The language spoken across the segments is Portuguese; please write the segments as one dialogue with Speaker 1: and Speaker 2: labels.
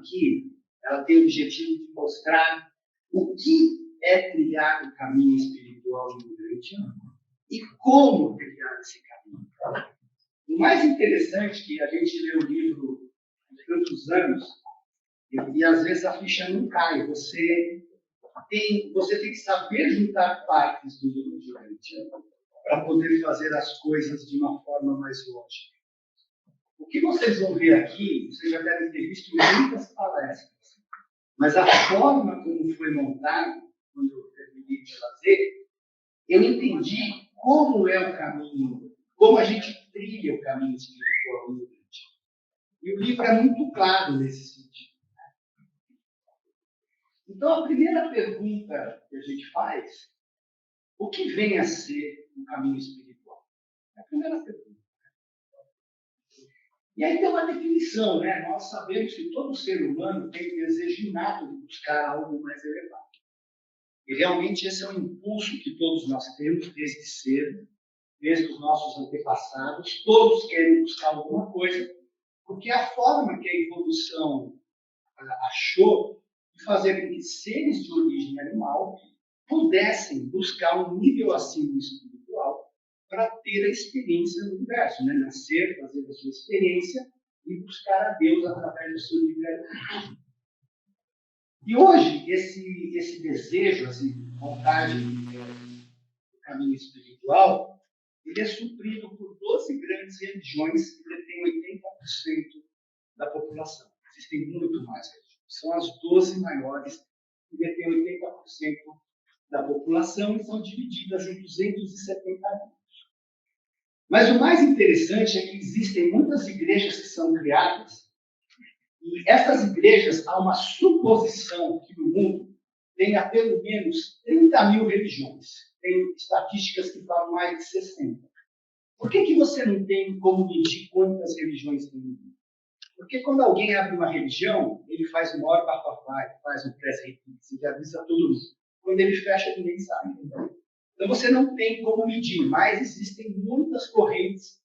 Speaker 1: aqui, ela tem o objetivo de mostrar o que é trilhar o caminho espiritual do imigrante e como trilhar esse caminho. O mais interessante é que a gente lê o livro há tantos anos e às vezes a ficha não cai. Você tem que saber juntar partes do livro de Gramsci para poder fazer as coisas de uma forma mais lógica. O que vocês vão ver aqui, vocês já devem ter visto em muitas palestras, mas a forma como foi montado, quando eu terminei de fazer, eu entendi como é o caminho, como a gente trilha o caminho espiritual do imigrante. E o livro é muito claro nesse sentido. Então, a primeira pergunta que a gente faz, o que vem a ser o caminho espiritual? É a primeira pergunta. E aí tem uma definição, né? Nós sabemos que todo ser humano tem o desejo inato de buscar algo mais elevado. E realmente esse é um impulso que todos nós temos desde cedo, desde os nossos antepassados. Todos querem buscar alguma coisa, porque a forma que a evolução achou de fazer com que seres de origem animal pudessem buscar um nível acima espiritual para ter a experiência no universo, né? Nascer, fazer a sua experiência e buscar a Deus através do seu livre-arbítrio. E hoje, esse desejo, essa vontade do caminho espiritual, ele é suprido por 12 grandes religiões que detêm 80% da população. Existem muito mais religiões. São as 12 maiores que detêm 80% da população e são divididas em 270 grupos. Mas o mais interessante é que existem muitas igrejas que são criadas e essas igrejas, há uma suposição que no mundo tenha pelo menos 30 mil religiões. Tem estatísticas que falam mais de 60. Por que você não tem como medir quantas religiões tem no mundo? Porque quando alguém abre uma religião, ele faz o maior bafafá, faz um press release, ele avisa todo mundo. Quando ele fecha, ninguém sabe. Então você não tem como medir, mas existem muitas correntes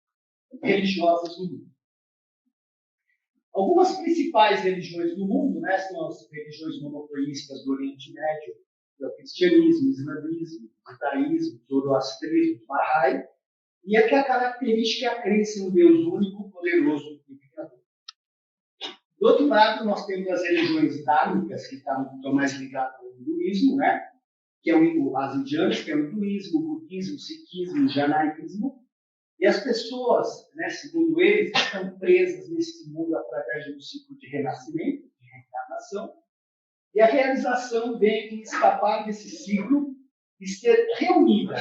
Speaker 1: religiosas no mundo. Algumas principais religiões do mundo, né, são as religiões monoteístas do Oriente Médio, o cristianismo, o islamismo, o judaísmo, o zoroastrismo, o Bahá'í, e aqui a característica é a crença em um Deus único, poderoso e criador. Do outro lado, nós temos as religiões dhármicas, que estão mais ligadas ao hinduísmo, né? Que é as indianas, que é o hinduísmo, o budismo, o sikhismo, o jainismo. E as pessoas, né, segundo eles, estão presas nesse mundo através de um ciclo de renascimento, de reencarnação. E a realização vem em escapar desse ciclo e ser reunida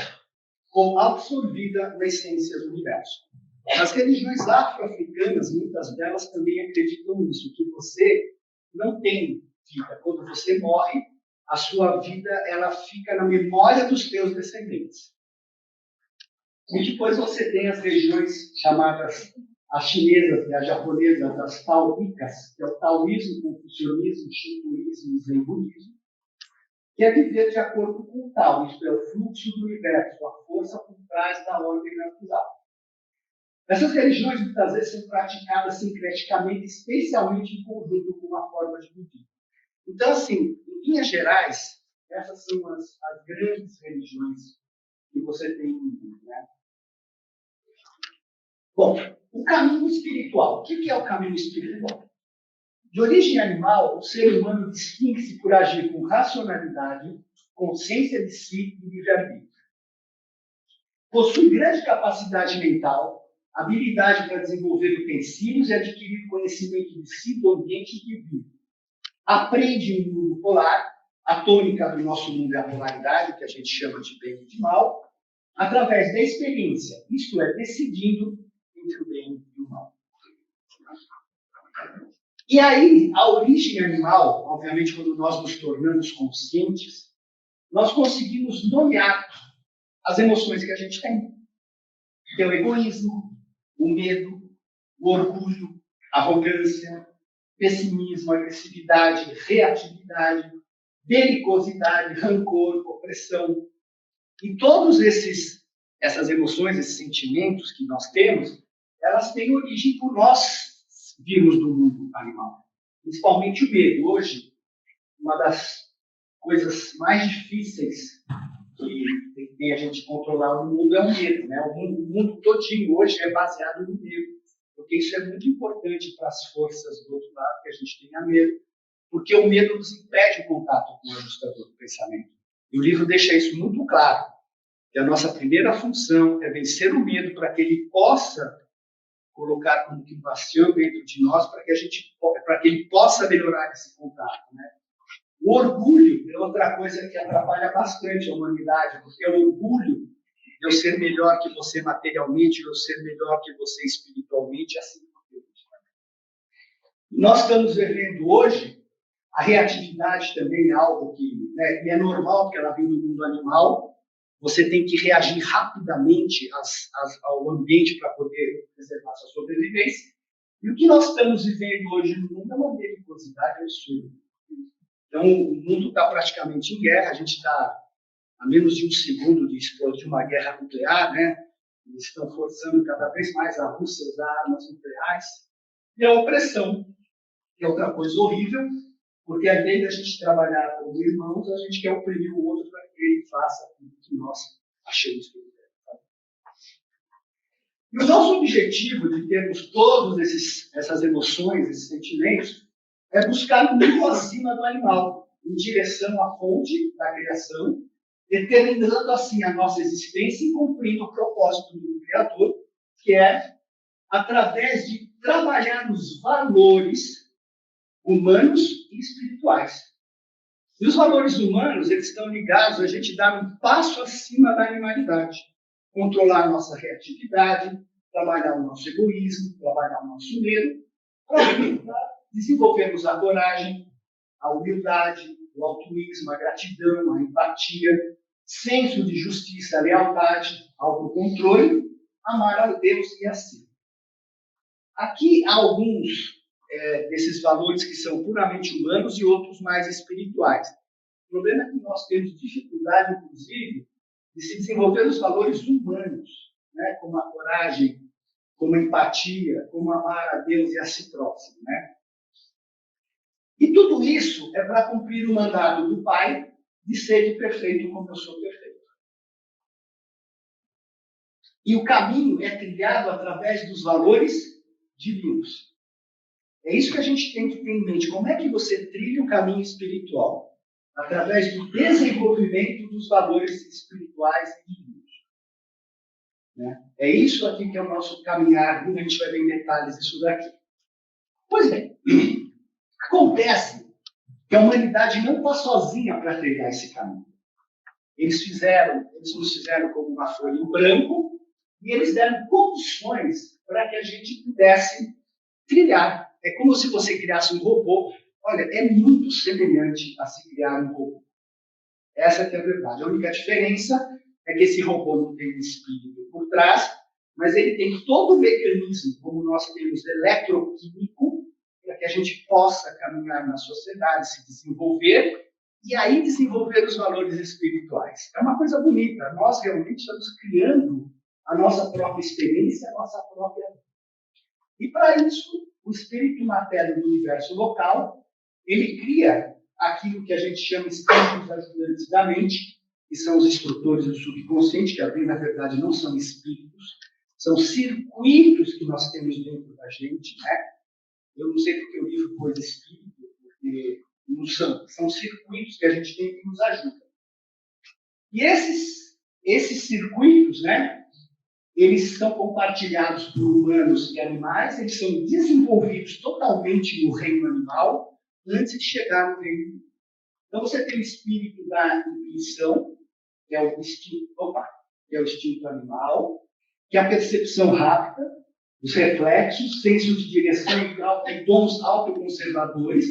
Speaker 1: ou absorvida na essência do universo. As religiões afro-africanas, muitas delas também acreditam nisso, que você não tem vida. Quando você morre, a sua vida ela fica na memória dos teus descendentes. E depois você tem as religiões chamadas as chinesas e as japonesas, as taoístas, que é o taoísmo, confucionismo, shintoísmo e zen budismo, que é viver de acordo com o Tao, isto é, o fluxo do universo, a força por trás da ordem natural. Essas religiões, muitas vezes, são praticadas sincreticamente, especialmente em conjunto com uma forma de budismo. Então, assim, em linhas gerais, essas são as grandes religiões que você tem no mundo, né? Bom, o caminho espiritual. O que é o caminho espiritual? De origem animal, o ser humano distingue-se por agir com racionalidade, consciência de si e livre-arbítrio. Possui grande capacidade mental, habilidade para desenvolver utensílios e adquirir conhecimento de si, do ambiente que vive. Aprende um mundo polar, a tônica do nosso mundo é a polaridade, que a gente chama de bem e de mal, através da experiência, isto é, decidindo entre o bem e o mal. E aí, a origem animal, obviamente, quando nós nos tornamos conscientes, nós conseguimos nomear as emoções que a gente tem. Que é o egoísmo, o medo, o orgulho, a arrogância, pessimismo, agressividade, reatividade, belicosidade, rancor, opressão. E todas essas emoções, esses sentimentos que nós temos, elas têm origem por nós virmos do mundo animal. principalmente o medo. Hoje, uma das coisas mais difíceis que tem a gente controlar no mundo é o medo, né? O mundo todinho hoje é baseado no medo, porque isso é muito importante para as forças do outro lado, que a gente tenha medo, porque o medo nos impede o contato com o ajustador do pensamento. E o livro deixa isso muito claro, que a nossa primeira função é vencer o medo para que ele possa colocar como que um bastião dentro de nós, para que ele possa melhorar esse contato, né? O orgulho é outra coisa que atrapalha bastante a humanidade, porque é o orgulho de eu ser melhor que você materialmente, de eu ser melhor que você espiritualmente, assim por diante. Nós estamos vivendo hoje, a reatividade também é algo que, né, e é normal, porque ela vem do mundo animal, você tem que reagir rapidamente ao ambiente para poder preservar sua sobrevivência. E o que nós estamos vivendo hoje no mundo é uma belicosidade absurda. Então, o mundo está praticamente em guerra, a gente está a menos de um segundo de explodir uma guerra nuclear, né? Eles estão forçando cada vez mais a Rússia a usar armas nucleares. E a opressão, que é outra coisa horrível, porque além da gente trabalhar como irmãos, a gente quer oprimir o outro para que ele faça o que nós achamos que ele deve. E o nosso objetivo de termos todas essas emoções, esses sentimentos, é buscar um nível acima do animal, em direção à fonte da criação, determinando assim a nossa existência e cumprindo o propósito do Criador, que é através de trabalhar os valores humanos e espirituais. E os valores humanos, eles estão ligados a gente dar um passo acima da animalidade, controlar a nossa reatividade, trabalhar o nosso egoísmo, trabalhar o nosso medo, para desenvolvermos a coragem, a humildade, o altruísmo, a gratidão, a empatia, senso de justiça, a lealdade, autocontrole, amar a Deus e a si. Aqui há alguns desses valores que são puramente humanos e outros mais espirituais. O problema é que nós temos dificuldade, inclusive, de se desenvolver os valores humanos, né? Como a coragem, como a empatia, como amar a Deus e a si próximo, né? E tudo isso é para cumprir o mandado do Pai de ser perfeito como eu sou perfeito. E o caminho é trilhado através dos valores divinos. É isso que a gente tem que ter em mente. Como é que você trilha o caminho espiritual? Através do desenvolvimento dos valores espirituais e divinos. Né? É isso aqui que é o nosso caminhar, a gente vai ver em detalhes isso daqui. Pois bem, acontece que a humanidade não está sozinha para trilhar esse caminho. Eles nos fizeram como uma folha em branco e eles deram condições para que a gente pudesse trilhar. É como se você criasse um robô. Olha, é muito semelhante a se criar um robô. Essa que é a verdade. A única diferença é que esse robô não tem um espírito por trás, mas ele tem todo o mecanismo, como nós temos eletroquímico, para que a gente possa caminhar na sociedade, se desenvolver, e aí desenvolver os valores espirituais. É uma coisa bonita. Nós realmente estamos criando a nossa própria experiência, a nossa própria vida. E para isso, o espírito materno do universo local, ele cria aquilo que a gente chama de espíritos ajudantes da mente, que são os instrutores do subconsciente, que na verdade não são espíritos, são circuitos que nós temos dentro da gente, né? Eu não sei porque o livro pôs espírito, porque não são circuitos que a gente tem que nos ajudam. E esses circuitos, né? Eles são compartilhados por humanos e animais, eles são desenvolvidos totalmente no reino animal antes de chegar no reino humano. Então você tem o espírito da intuição, que é o instinto animal, que é a percepção rápida, os reflexos, senso de direção e dons autoconservadores.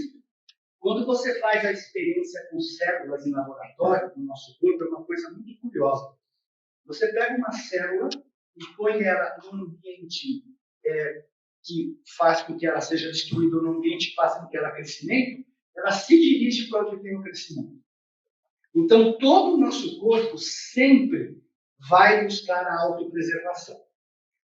Speaker 1: Quando você faz a experiência com células em laboratório, no nosso corpo, é uma coisa muito curiosa. Você pega uma célula e põe ela num ambiente que faz com que ela seja destruída, num ambiente que faz com que ela crescimento, ela se dirige para onde tem o crescimento. Então, todo o nosso corpo sempre vai buscar a autopreservação.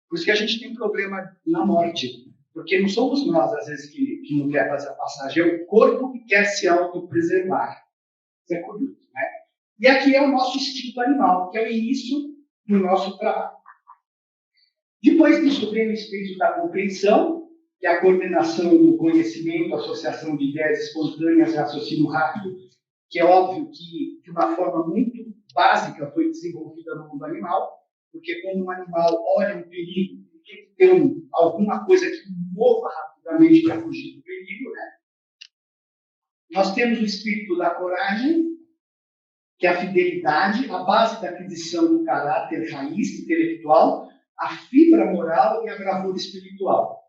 Speaker 1: Por isso que a gente tem problema na morte. Porque não somos nós, às vezes, que não quer fazer a passagem, é o corpo que quer se autopreservar. Isso é curioso, né? E aqui é o nosso instinto animal, que é o início do nosso trabalho. Depois disso vem o espírito da compreensão, que é a coordenação do conhecimento, associação de ideias espontâneas, raciocínio rápido, que é óbvio que, de uma forma muito básica, foi desenvolvida no mundo animal, porque quando um animal olha um perigo, tem que ter alguma coisa que mova rapidamente para fugir do perigo, né? Nós temos o espírito da coragem, que é a fidelidade, a base da aquisição do caráter raiz intelectual, a fibra moral e a bravura espiritual.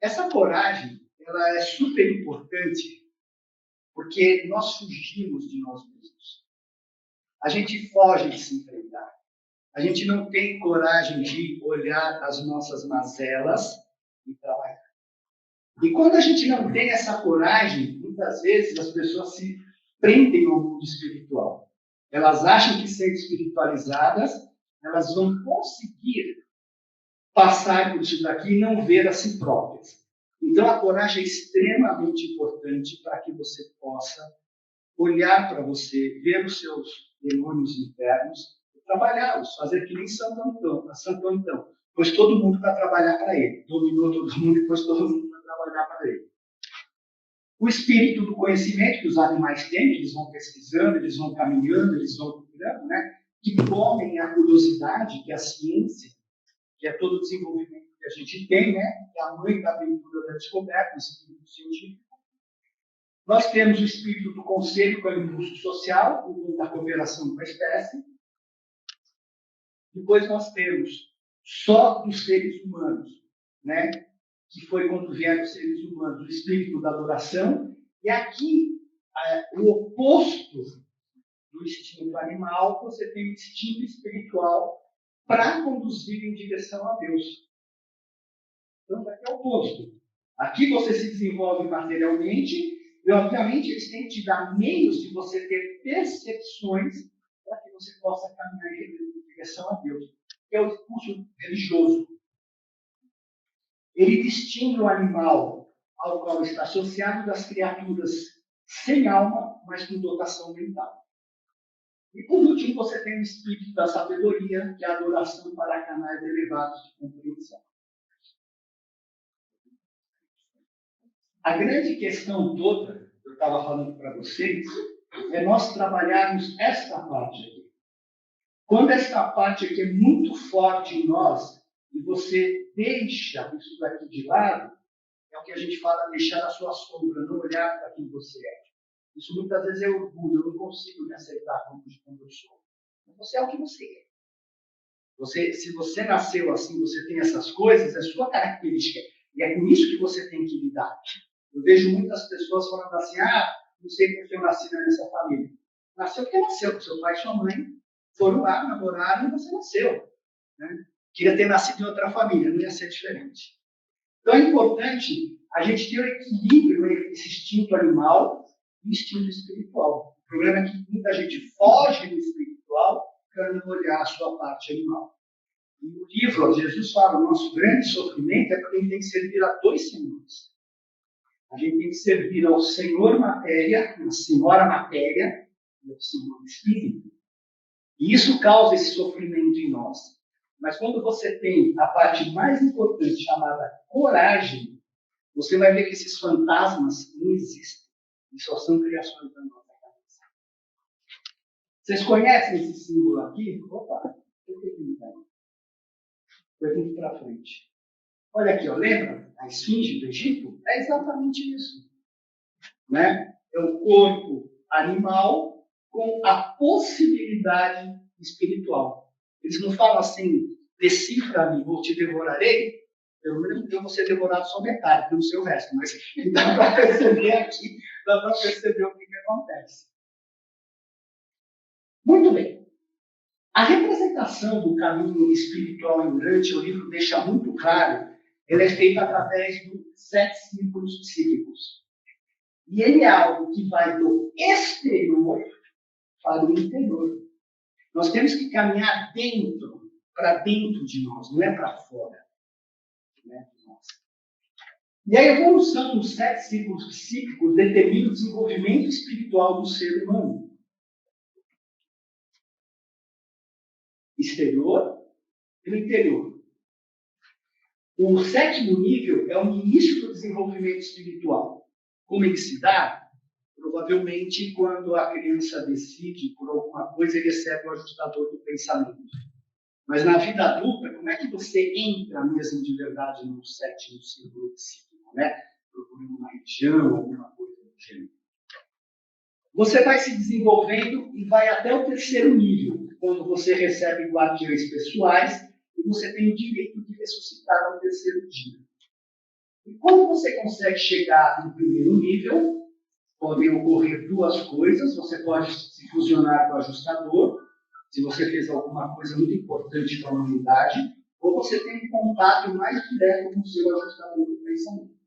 Speaker 1: Essa coragem, ela é super importante porque nós fugimos de nós mesmos. A gente foge de se enfrentar. A gente não tem coragem de olhar as nossas mazelas e trabalhar. E quando a gente não tem essa coragem, muitas vezes as pessoas se prendem ao mundo espiritual. Elas acham que, sendo espiritualizadas, elas vão conseguir passar por isso daqui e não ver a si próprias. Então, a coragem é extremamente importante para que você possa olhar para você, ver os seus demônios internos e trabalhá-los, fazer que nem Santo Antão, pois todo mundo vai trabalhar para ele. Dominou todo mundo e pôs todo mundo vai trabalhar para ele. O espírito do conhecimento que os animais têm, eles vão pesquisando, eles vão caminhando, eles vão procurando, né? Que comem a curiosidade, que é a ciência, que é todo o desenvolvimento que a gente tem, né? Que é a mãe da aventura da descoberta, o espírito científico. Nós temos o espírito do conselho, que é o impulso social, o da cooperação com a espécie. Depois nós temos só dos seres humanos, né? Que foi quando vieram os seres humanos, o espírito da adoração. E aqui, o oposto do instinto animal, você tem o instinto espiritual para conduzir em direção a Deus. Então, aqui é o oposto. Aqui você se desenvolve materialmente e, obviamente, eles têm que te dar meios de você ter percepções para que você possa caminhar em direção a Deus. Que é o impulso religioso. Ele distingue o animal ao qual está associado das criaturas sem alma, mas com dotação mental. E, por último, você tem o espírito da sabedoria, que é a adoração para canais elevados de compreensão. A grande questão toda, eu estava falando para vocês, é nós trabalharmos esta parte aqui. Quando esta parte aqui é muito forte em nós, e você deixa isso daqui de lado, é o que a gente fala, deixar a sua sombra, não olhar para quem você é. Isso muitas vezes é orgulho, eu não consigo me aceitar como eu sou. Mas você é o que você é. Se você nasceu assim, você tem essas coisas, é sua característica. E é com isso que você tem que lidar. Eu vejo muitas pessoas falando assim, não sei porque eu nasci nessa família. Nasceu porque nasceu, seu pai e sua mãe foram lá, namoraram e você nasceu. Né? Queria ter nascido em outra família, não ia ser diferente. Então é importante a gente ter um equilíbrio entre esse instinto animal e o instinto espiritual. O problema é que muita gente foge do espiritual para não olhar a sua parte animal. E o livro, Jesus fala, o nosso grande sofrimento é porque a gente tem que servir a dois senhores. A gente tem que servir ao Senhor matéria, à Senhora matéria e ao Senhor espírito. E isso causa esse sofrimento em nós. Mas quando você tem a parte mais importante, chamada coragem, você vai ver que esses fantasmas não existem. E só são criações da nossa cabeça. Vocês conhecem esse símbolo aqui? Opa, o que ele tem? Foi tudo para frente. Olha aqui, ó, lembra a esfinge do Egito? É exatamente isso. Né? É o corpo animal com a possibilidade espiritual. Eles não falam assim, decifra-me, vou te devorarei. Eu vou ser devorado só metade, não sei o resto, mas dá para perceber aqui, dá para perceber o que acontece. Muito bem. A representação do caminho espiritual em Dante, o livro deixa muito claro, ele é feito através dos 7 círculos psíquicos. E ele é algo que vai do exterior para o interior. Nós temos que caminhar para dentro de nós, não é para fora. Não é de nós. E a evolução dos 7 ciclos psíquicos determina o desenvolvimento espiritual do ser humano. Exterior e no interior. O 7º nível é o início do desenvolvimento espiritual. Como ele se dá? Provavelmente quando a criança decide por alguma coisa e recebe o ajustador do pensamento. Mas na vida adulta, como é que você entra mesmo de verdade no 7º ciclo psíquico, né? Procurando uma religião, alguma coisa do gênero. Você vai se desenvolvendo e vai até o 3º nível, quando você recebe guardiões pessoais e você tem o direito de ressuscitar no 3º dia. E quando você consegue chegar no 1º nível, podem ocorrer 2 coisas. Você pode se fusionar com o ajustador, se você fez alguma coisa muito importante para a humanidade, ou você tem um contato mais direto com o seu ajustador do pensamento.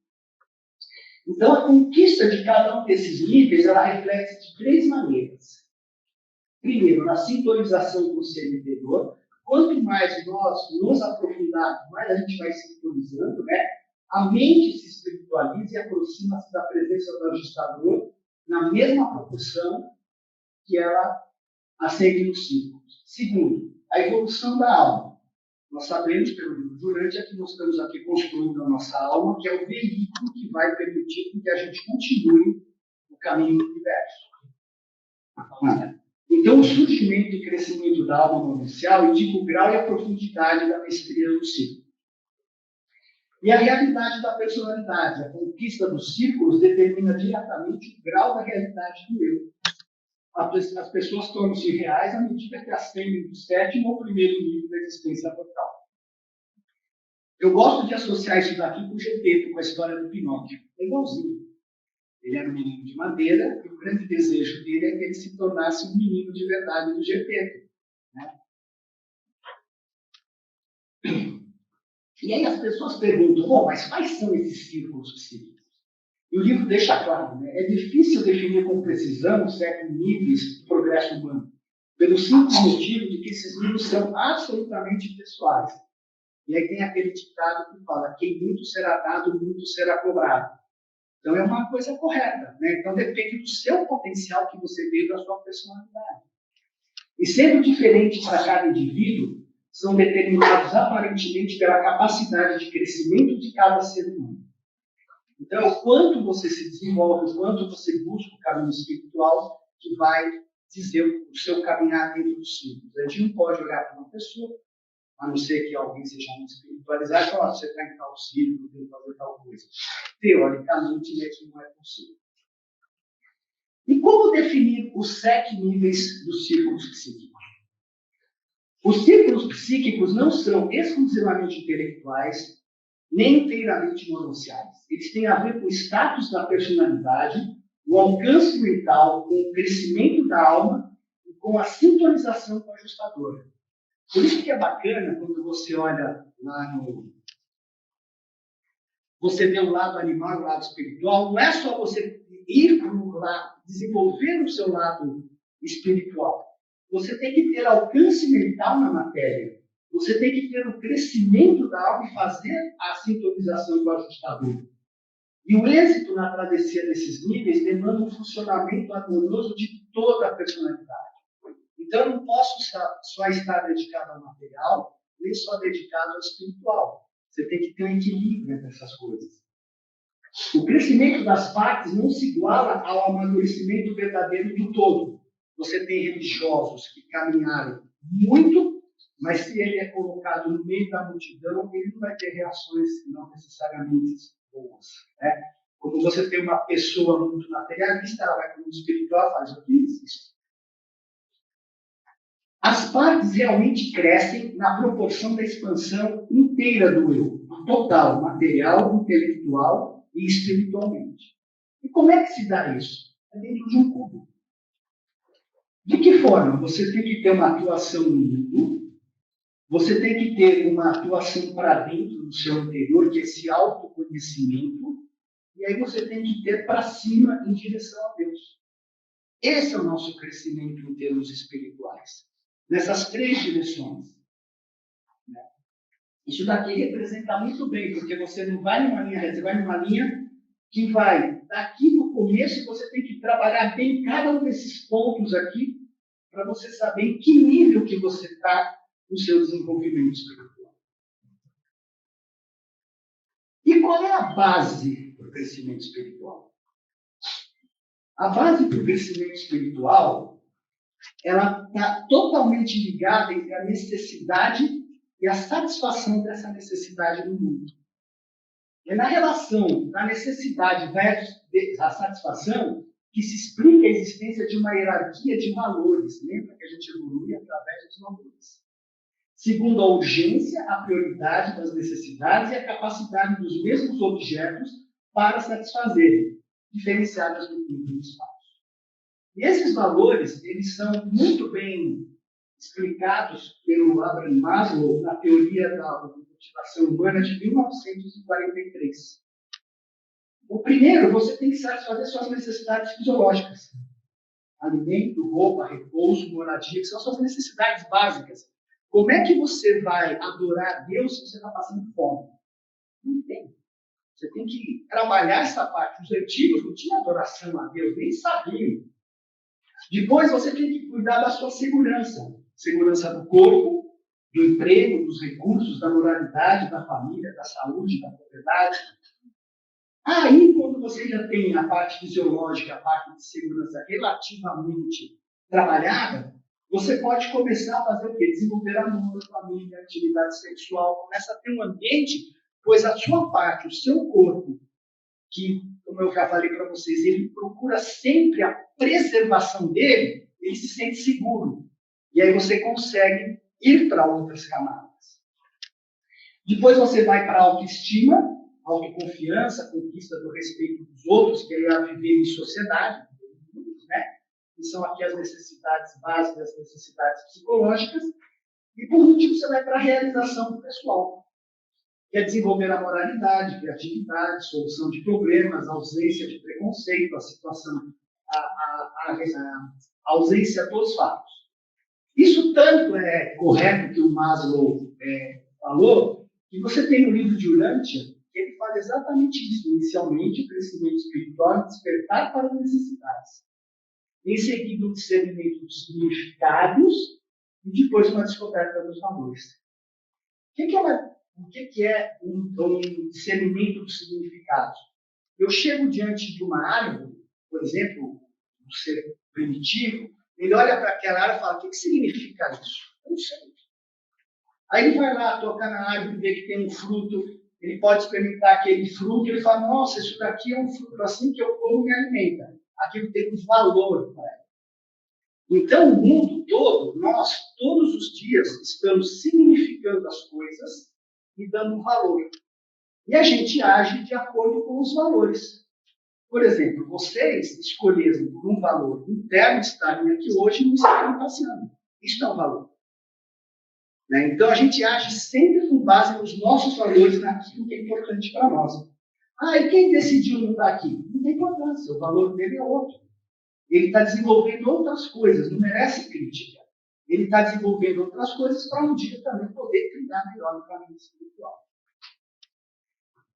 Speaker 1: Então, a conquista de cada um desses níveis, ela reflete de 3 maneiras. Primeiro, na sintonização com o ser interior. Quanto mais nós nos aprofundarmos, mais a gente vai sintonizando, né? A mente se espiritualiza e aproxima-se da presença do ajustador na mesma proporção que ela ascende nos círculos. Segundo, a evolução da alma. Nós sabemos, pelo livro Durante, que nós estamos aqui construindo a nossa alma, que é o veículo que vai permitir que a gente continue o caminho do universo. Então, o surgimento e crescimento da alma inicial indica o grau e a profundidade da mestria do círculo. E a realidade da personalidade. A conquista dos círculos determina diretamente o grau da realidade do eu. As pessoas tornam-se reais à medida que ascendem do 7º ao 1º nível da existência total. Eu gosto de associar isso daqui com o Gepeto, com a história do Pinóquio. É igualzinho. Ele era um menino de madeira e o grande desejo dele é que ele se tornasse um menino de verdade do Gepeto. Né? E aí as pessoas perguntam, bom, mas quais são esses círculos psíquicos? E o livro deixa claro, né? É difícil definir com precisão certos níveis do progresso humano, pelo simples motivo de que esses níveis são absolutamente pessoais. E aí tem aquele ditado que fala, quem muito será dado, muito será cobrado. Então é uma coisa correta, né? Então depende do seu potencial que você vê da sua personalidade. E sendo diferente para cada indivíduo, são determinados aparentemente pela capacidade de crescimento de cada ser humano. Então, o quanto você se desenvolve, o quanto você busca o caminho espiritual, que vai dizer o seu caminhar dentro dos círculos. A gente não pode olhar para uma pessoa, a não ser que alguém seja muito espiritualizado, e falar, você está em tal círculo, tem que fazer tal coisa. Teoricamente, isso não é possível. E como definir os 7 níveis dos círculos psíquicos? Os círculos psíquicos não são exclusivamente intelectuais, nem inteiramente mononciais. Eles têm a ver com o status da personalidade, o alcance mental, com o crescimento da alma e com a sintonização com o ajustador. Por isso que é bacana quando você olha lá no... Você vê o lado animal e o lado espiritual. Não é só você ir para o lado, desenvolver o seu lado espiritual. Você tem que ter alcance mental na matéria. Você tem que ter o crescimento da alma e fazer a sintonização com o ajustador. E o êxito na travessia desses níveis demanda um funcionamento harmonioso de toda a personalidade. Então, eu não posso só estar dedicado ao material, nem só dedicado ao espiritual. Você tem que ter um equilíbrio entre essas coisas. O crescimento das partes não se iguala ao amadurecimento verdadeiro do todo. Você tem religiosos que caminharam muito, mas se ele é colocado no meio da multidão, ele não vai ter reações não necessariamente boas. Né? Quando você tem uma pessoa muito materialista, ela vai para o mundo espiritual e faz o que existe. As partes realmente crescem na proporção da expansão inteira do eu, do total, material, intelectual e espiritualmente. E como é que se dá isso? É dentro de um cubo. De que forma? Você tem que ter uma atuação no mundo, você tem que ter uma atuação para dentro do seu interior, que é esse autoconhecimento, e aí você tem que ter para cima em direção a Deus. Esse é o nosso crescimento em termos espirituais. Nessas 3 direções. Né? Isso daqui representa muito bem, porque você não vai numa linha reta, você vai numa linha que vai daqui no começo, você tem que trabalhar bem cada um desses pontos aqui, para você saber em que nível que você está no seu desenvolvimento espiritual. E qual é a base para o crescimento espiritual? A base para o crescimento espiritual, ela está totalmente ligada entre a necessidade e a satisfação dessa necessidade no mundo. É na relação da necessidade versus a satisfação que se explica a existência de uma hierarquia de valores. Lembra que a gente evolui através dos valores. Segundo a urgência, a prioridade das necessidades e a capacidade dos mesmos objetos para satisfazerem, diferenciadas do tempo e do espaço. E esses valores, eles são muito bem explicados pelo Abraham Maslow na teoria da motivação humana de 1943. O primeiro, você tem que satisfazer suas necessidades fisiológicas. Alimento, roupa, repouso, moradia, que são suas necessidades básicas. Como é que você vai adorar a Deus se você está passando fome? Não tem. Você tem que trabalhar essa parte. Os antigos não tinham adoração a Deus, nem sabiam. Depois você tem que cuidar da sua segurança. Segurança do corpo, do emprego, dos recursos, da moralidade, da família, da saúde, da propriedade. Aí, quando você já tem a parte fisiológica, a parte de segurança relativamente trabalhada, você pode começar a fazer o quê? Desenvolver amor, família, atividade sexual. Começa a ter um ambiente, pois a sua parte, o seu corpo, que, como eu já falei para vocês, ele procura sempre a preservação dele, ele se sente seguro. E aí você consegue ir para outras camadas. Depois você vai para a autoestima, autoconfiança, conquista do respeito dos outros, que é a viver em sociedade, né? Que são aqui as necessidades básicas, as necessidades psicológicas. E, por último, você vai para a realização pessoal, que é desenvolver a moralidade, criatividade, solução de problemas, ausência de preconceito, a situação, a ausência dos fatos. Isso tanto é correto que o Maslow falou, que você tem no livro de Urântia, que ele fala exatamente isso. Inicialmente, o crescimento espiritual é despertar para as necessidades. Em seguida, o discernimento dos significados e depois uma descoberta dos valores. O que é um discernimento dos significados? Eu chego diante de uma árvore, por exemplo, um ser primitivo, ele olha para aquela árvore e fala, o que significa isso? Eu não sei. Aí ele vai lá, toca na árvore, vê que tem um fruto, ele pode experimentar aquele fruto, e ele fala, nossa, isso daqui é um fruto assim que eu como e me alimenta. Aquilo tem um valor para ele. Então, o mundo todo, nós, todos os dias, estamos significando as coisas e dando um valor. E a gente age de acordo com os valores. Por exemplo, vocês escolheram por um valor interno estarem aqui hoje e não estarem passeando. Isso é um valor. Né? Então, a gente age sempre com base nos nossos valores, naquilo que é importante para nós. E quem decidiu não estar aqui? Não tem importância, o valor dele é outro. Ele está desenvolvendo outras coisas, não merece crítica. Ele está desenvolvendo outras coisas para um dia também poder trilhar melhor no caminho espiritual.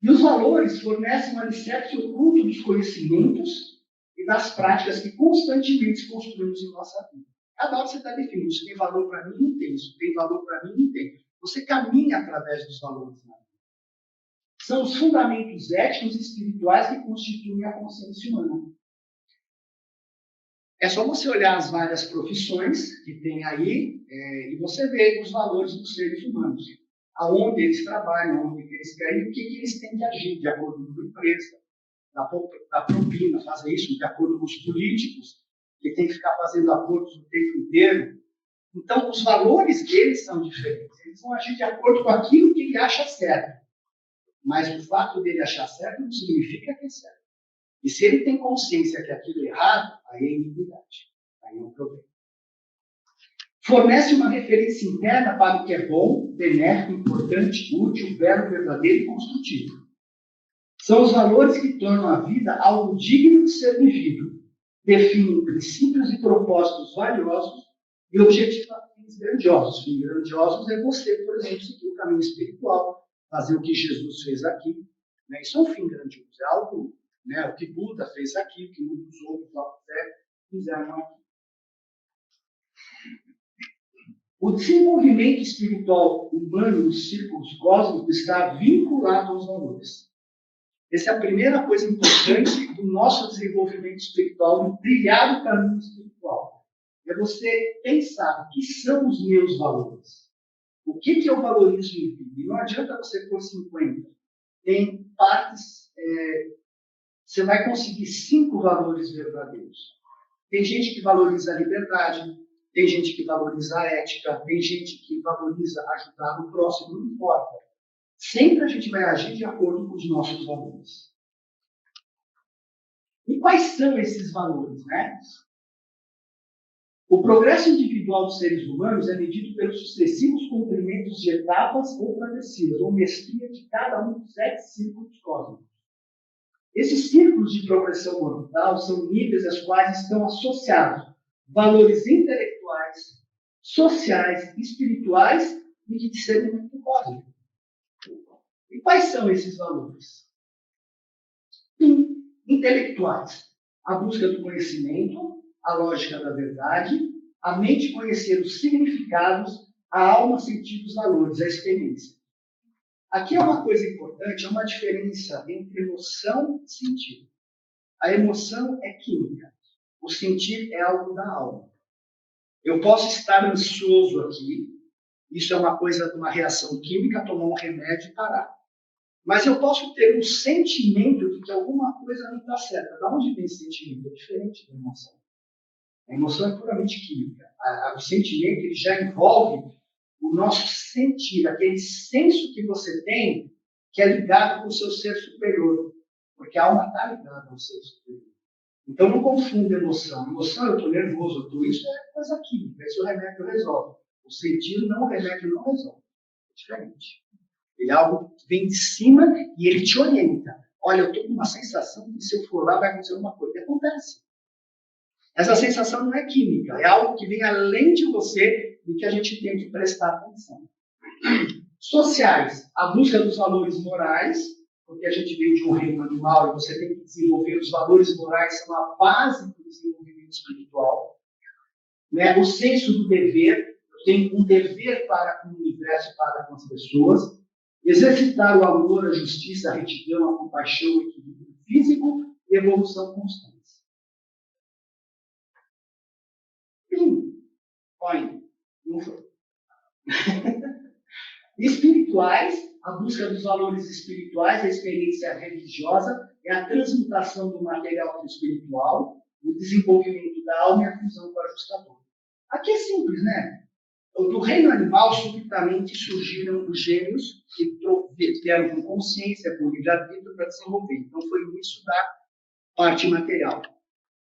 Speaker 1: E os valores fornecem um alicerce oculto dos conhecimentos e das práticas que constantemente construímos em nossa vida. Cada hora você está definindo, isso tem valor para mim, não tem. Isso tem valor para mim, não tem. Você caminha através dos valores na vida. São os fundamentos éticos e espirituais que constituem a consciência humana. É só você olhar as várias profissões que tem aí e você vê os valores dos seres humanos. Aonde eles trabalham, onde eles querem, o que eles têm que agir, de acordo com a empresa, da propina, fazer isso de acordo com os políticos, que tem que ficar fazendo acordos o tempo inteiro. Então, os valores deles são diferentes. Eles vão agir de acordo com aquilo que ele acha certo. Mas o fato dele achar certo não significa que é certo. E se ele tem consciência que aquilo é errado, aí é iniquidade. Aí é um problema. Fornece uma referência interna para o que é bom, benéfico, importante, útil, belo, verdadeiro e construtivo. São os valores que tornam a vida algo digno de ser vivido. Definem princípios e propósitos valiosos e objetivamente fins grandiosos. Fins grandiosos é você, por exemplo, seguir o caminho espiritual, fazer o que Jesus fez aqui. Né? Isso é um fim grandioso. É algo, né, o que Buda fez aqui, o que muitos outros lá fizeram aqui. O desenvolvimento espiritual humano nos círculos cósmicos está vinculado aos valores. Essa é a primeira coisa importante do nosso desenvolvimento espiritual, no trilhar do caminho espiritual. É você pensar o que são os meus valores. O que eu valorizo em vida? E não adianta você pôr 50. Tem partes, você vai conseguir 5 valores verdadeiros. Tem gente que valoriza a liberdade, tem gente que valoriza a ética, tem gente que valoriza ajudar o próximo, não importa. Sempre a gente vai agir de acordo com os nossos valores. E quais são esses valores, né? O progresso individual dos seres humanos é medido pelos sucessivos cumprimentos de etapas ou travessias, ou mestria de cada um dos 7 círculos cósmicos. Esses círculos de progressão mortal são níveis aos quais estão associados valores intelectuais, sociais, espirituais e de discernimento cósmico. E quais são esses valores? Intelectuais. A busca do conhecimento, a lógica da verdade, a mente conhecer os significados, a alma sentir os valores, a experiência. Aqui é uma coisa importante, é uma diferença entre emoção e sentido. A emoção é química. O sentir é algo da alma. Eu posso estar ansioso aqui, isso é uma coisa de uma reação química, tomar um remédio e parar. Mas eu posso ter um sentimento de que alguma coisa não está certa. Da onde vem esse sentimento? É diferente da emoção. A emoção é puramente química. O sentimento ele já envolve o nosso sentir, aquele senso que você tem que é ligado com o seu ser superior. Porque a alma está ligada ao ser superior. Então, não confunda emoção. Emoção, eu estou nervoso, eu estou isso, é coisa química. Isso o remédio resolve. O sentir, não, o remédio não resolve. É diferente. Ele é algo que vem de cima e ele te orienta. Olha, eu estou com uma sensação que se eu for lá vai acontecer uma coisa. E acontece. Essa sensação não é química. É algo que vem além de você e que a gente tem que prestar atenção. Sociais. A busca dos valores morais. Porque a gente veio de um reino animal e você tem que desenvolver os valores morais, são a base do desenvolvimento espiritual. Né? O senso do dever, eu tenho um dever para com o universo, para com as pessoas. Exercitar o amor, a justiça, a retidão, a compaixão, o equilíbrio físico e evolução constante. Olha, não foi. Espirituais. A busca dos valores espirituais, a experiência religiosa, é a transmutação do material para o espiritual, o desenvolvimento da alma e a fusão com o ajustador. Aqui é simples, né? Do reino animal, subitamente surgiram os gênios que vieram com consciência, com livre-arbítrio para desenvolver. Então, foi o início da parte material.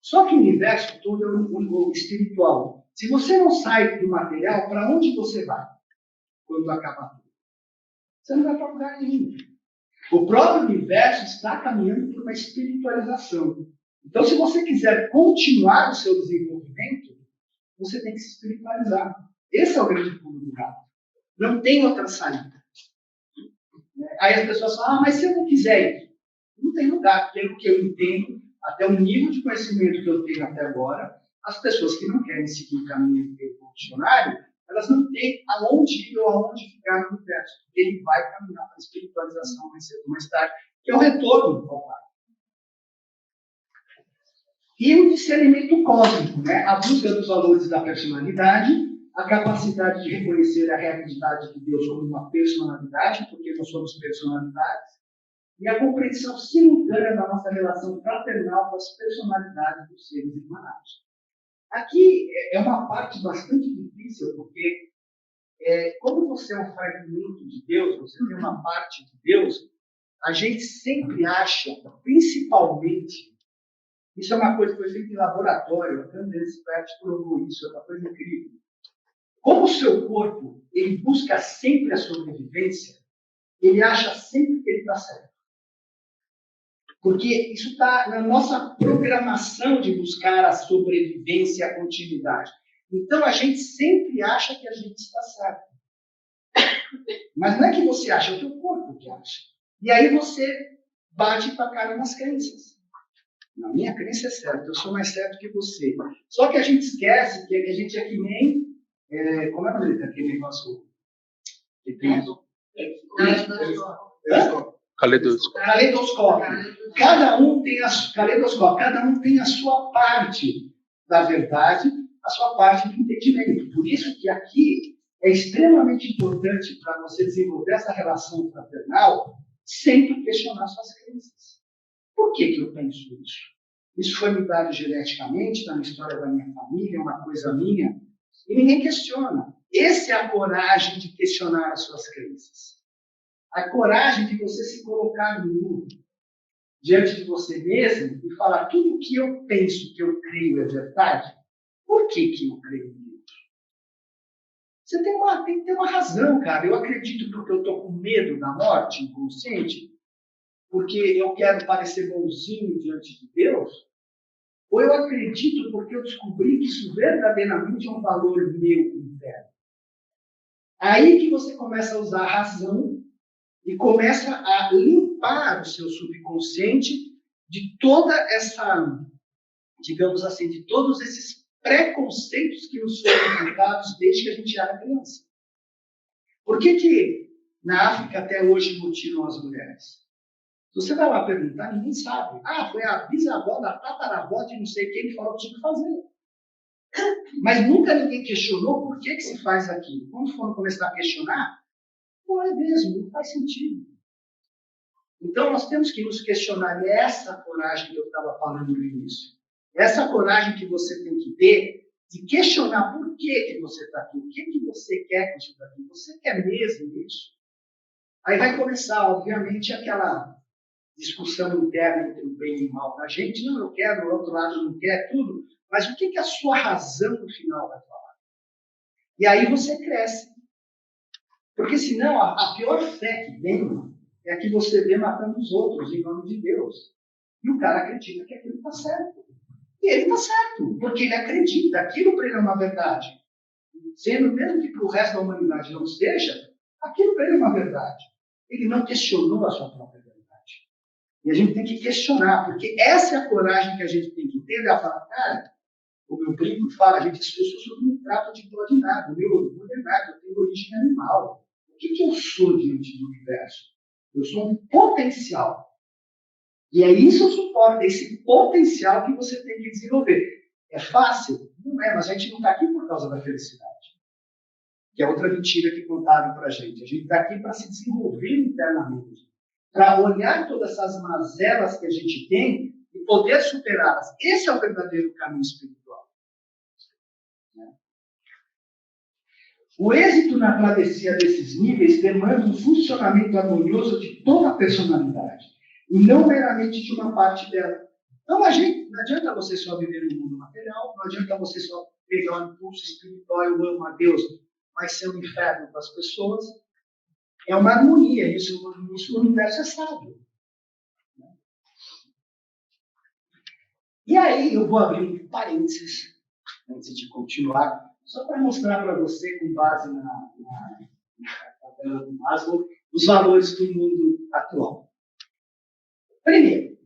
Speaker 1: Só que o universo todo é um espiritual. Se você não sai do material, para onde você vai quando acabar tudo? Você não vai para lugar nenhum. O próprio universo está caminhando por uma espiritualização. Então, se você quiser continuar o seu desenvolvimento, você tem que se espiritualizar. Esse é o grande pulo do gato. Não tem outra saída. Aí as pessoas falam, mas se eu não quiser ir? Não tem lugar. Pelo que eu entendo, até o nível de conhecimento que eu tenho até agora, as pessoas que não querem seguir o caminho evolucionário, elas não têm aonde ir ou aonde ficar no universo. Ele vai caminhar para a espiritualização mais cedo ou mais tarde, que é o retorno ao Pai. E o discernimento cósmico, né? A busca dos valores da personalidade, a capacidade de reconhecer a realidade de Deus como uma personalidade, porque nós somos personalidades, e a compreensão simultânea da nossa relação fraternal com as personalidades dos seres emanados. Aqui é uma parte bastante difícil, porque como você é um fragmento de Deus, você tem uma parte de Deus, a gente sempre acha, principalmente, isso é uma coisa que foi feita em laboratório, a André Expert provou isso, é uma coisa incrível. Como o seu corpo ele busca sempre a sobrevivência, ele acha sempre que ele está certo. Porque isso está na nossa programação de buscar a sobrevivência e a continuidade. Então, a gente sempre acha que a gente está certo. Mas não é que você acha, é o teu corpo que acha. E aí você bate com a cara nas crenças. Não, minha crença é certa, eu sou mais certo que você. Só que a gente esquece que a gente é que nem... como é o nome daquele negócio? Que tem... Caleidoscópio. Cada um tem a sua parte da verdade, a sua parte do entendimento. Por isso que aqui é extremamente importante para você desenvolver essa relação fraternal, sempre questionar suas crenças. Por que eu penso isso? Isso foi me dado geneticamente, na história da minha família, é uma coisa minha, e ninguém questiona. Essa é a coragem de questionar as suas crenças. A coragem de você se colocar nu diante de você mesmo e falar tudo o que eu penso, que eu creio é verdade. Por que eu creio nisso? Você tem que ter uma razão, cara. Eu acredito porque eu estou com medo da morte inconsciente, porque eu quero parecer bonzinho diante de Deus, ou eu acredito porque eu descobri que isso verdadeiramente é um valor meu interno. Aí que você começa a usar a razão e começa a limpar o seu subconsciente de toda essa, digamos assim, de todos esses preconceitos que nos foram inculcados desde que a gente era criança. Por que na África até hoje mutilam as mulheres? Se você vai lá perguntar, ninguém sabe. Foi a bisavó da tataravó de não sei quem que falou que tinha que fazer. Mas nunca ninguém questionou por que se faz aquilo. Quando foram começar a questionar, é mesmo, não faz sentido. Então nós temos que nos questionar. E é essa coragem que eu estava falando no início. Essa coragem que você tem que ter de questionar por que você está aqui, o que você quer com isso daqui. Você quer mesmo isso? Aí vai começar, obviamente, aquela discussão interna entre o bem e o mal da gente. Não, eu quero, o outro lado não quer, tudo. Mas o que a sua razão no final vai falar? E aí você cresce. Porque senão a pior fé que tem é a que você vê matando os outros em nome de Deus. E o cara acredita que aquilo está certo. E ele está certo, porque ele acredita. Aquilo para ele é uma verdade. Sendo mesmo que para o resto da humanidade não seja, aquilo para ele é uma verdade. Ele não questionou a sua própria verdade. E a gente tem que questionar, porque essa é a coragem que a gente tem que ter. Ele fala, cara, o meu primo fala, a gente discutiu sobre um trato de nada. O meu orgulho é nada, eu tenho origem animal. O que eu sou diante do universo? Eu sou um potencial. E é isso o suporte, esse potencial que você tem que desenvolver. É fácil? Não é, mas a gente não está aqui por causa da felicidade. Que é outra mentira que contaram para a gente. A gente está aqui para se desenvolver internamente. Para olhar todas essas mazelas que a gente tem e poder superá-las. Esse é o verdadeiro caminho espiritual. O êxito na travessia desses níveis demanda um funcionamento harmonioso de toda a personalidade, e não meramente de uma parte dela. Então, não adianta você só viver no mundo material, não adianta você só pegar um impulso espiritual, eu amo a Deus, mas ser um inferno para as pessoas. É uma harmonia, isso o universo é sábio. E aí, eu vou abrir um parênteses, antes de continuar, só para mostrar para você, com base na tabela do Maslow, os valores do mundo atual. Primeiro,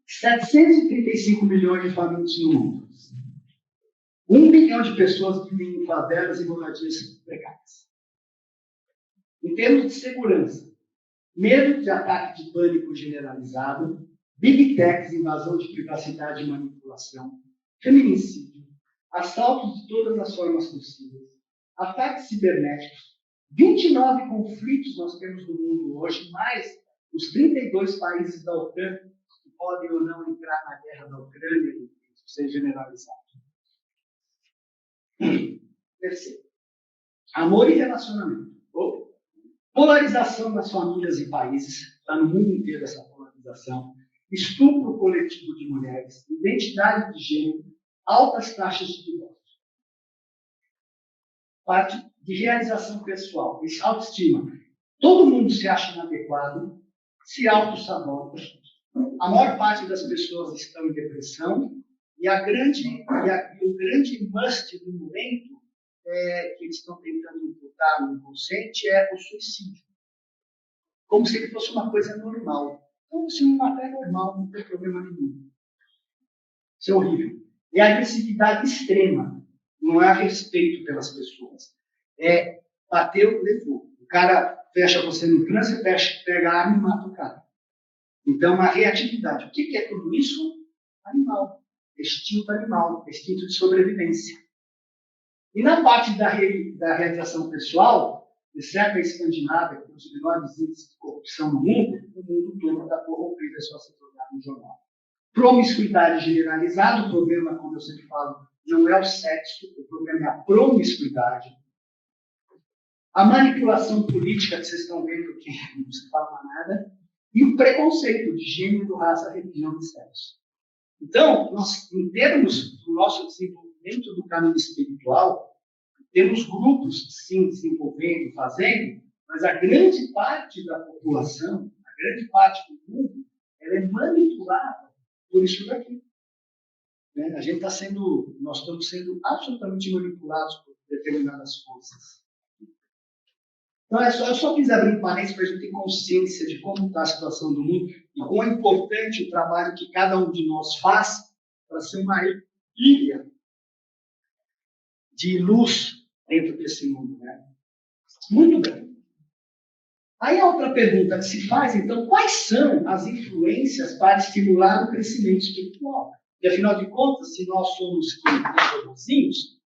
Speaker 1: 735 milhões de famintos no mundo. 1 bilhão de pessoas vivem em favelas e moradias precárias. Em termos de segurança, medo de ataque de pânico generalizado, big techs, invasão de privacidade e manipulação, feminicídio, assaltos de todas as formas possíveis, ataques cibernéticos, 29 conflitos nós temos no mundo hoje, mais os 32 países da OTAN que podem ou não entrar na guerra da Ucrânia, sem generalizar. Terceiro, amor e relacionamento. Polarização das famílias e países, está no mundo inteiro essa polarização. Estupro coletivo de mulheres, identidade de gênero, altas taxas de divórcio. Parte de realização pessoal, autoestima. Todo mundo se acha inadequado, se auto-sabota. A maior parte das pessoas estão em depressão E o grande must do momento que eles estão tentando imputar no inconsciente é o suicídio. Como se ele fosse uma coisa normal. Então, se uma é normal, não tem problema nenhum. Isso é horrível. É a agressividade extrema. Não é a respeito pelas pessoas. É bateu, levou. O cara fecha você no trânsito, pega a arma e mata o cara. Então, a reatividade. O que é tudo isso? Animal. Instinto animal. Instinto de sobrevivência. E na parte da realização pessoal, exceto a Escandinávia, que tem os menores índices de corrupção no mundo, o mundo todo está corrompido, é só se tornar no jornal. Promiscuidade generalizada, o problema, como eu sempre falo, não é o sexo, o problema é a promiscuidade. A manipulação política, que vocês estão vendo que não se fala nada, e o preconceito de gênero, raça, religião e sexo. Então, nós, em termos do nosso desenvolvimento do caminho espiritual, temos grupos, sim, desenvolvendo, fazendo, mas a grande parte da população, a grande parte do mundo, ela é manipulada por isso daqui. Né? Nós estamos sendo absolutamente manipulados por determinadas forças. Então, eu só quis abrir um parênteses para a gente ter consciência de como está a situação do mundo e quão é importante o trabalho que cada um de nós faz para ser uma ilha de luz dentro desse mundo. Né? Muito bem. Aí a outra pergunta que se faz, então, quais são as influências para estimular o crescimento espiritual? E, afinal de contas, se nós somos bonzinhos,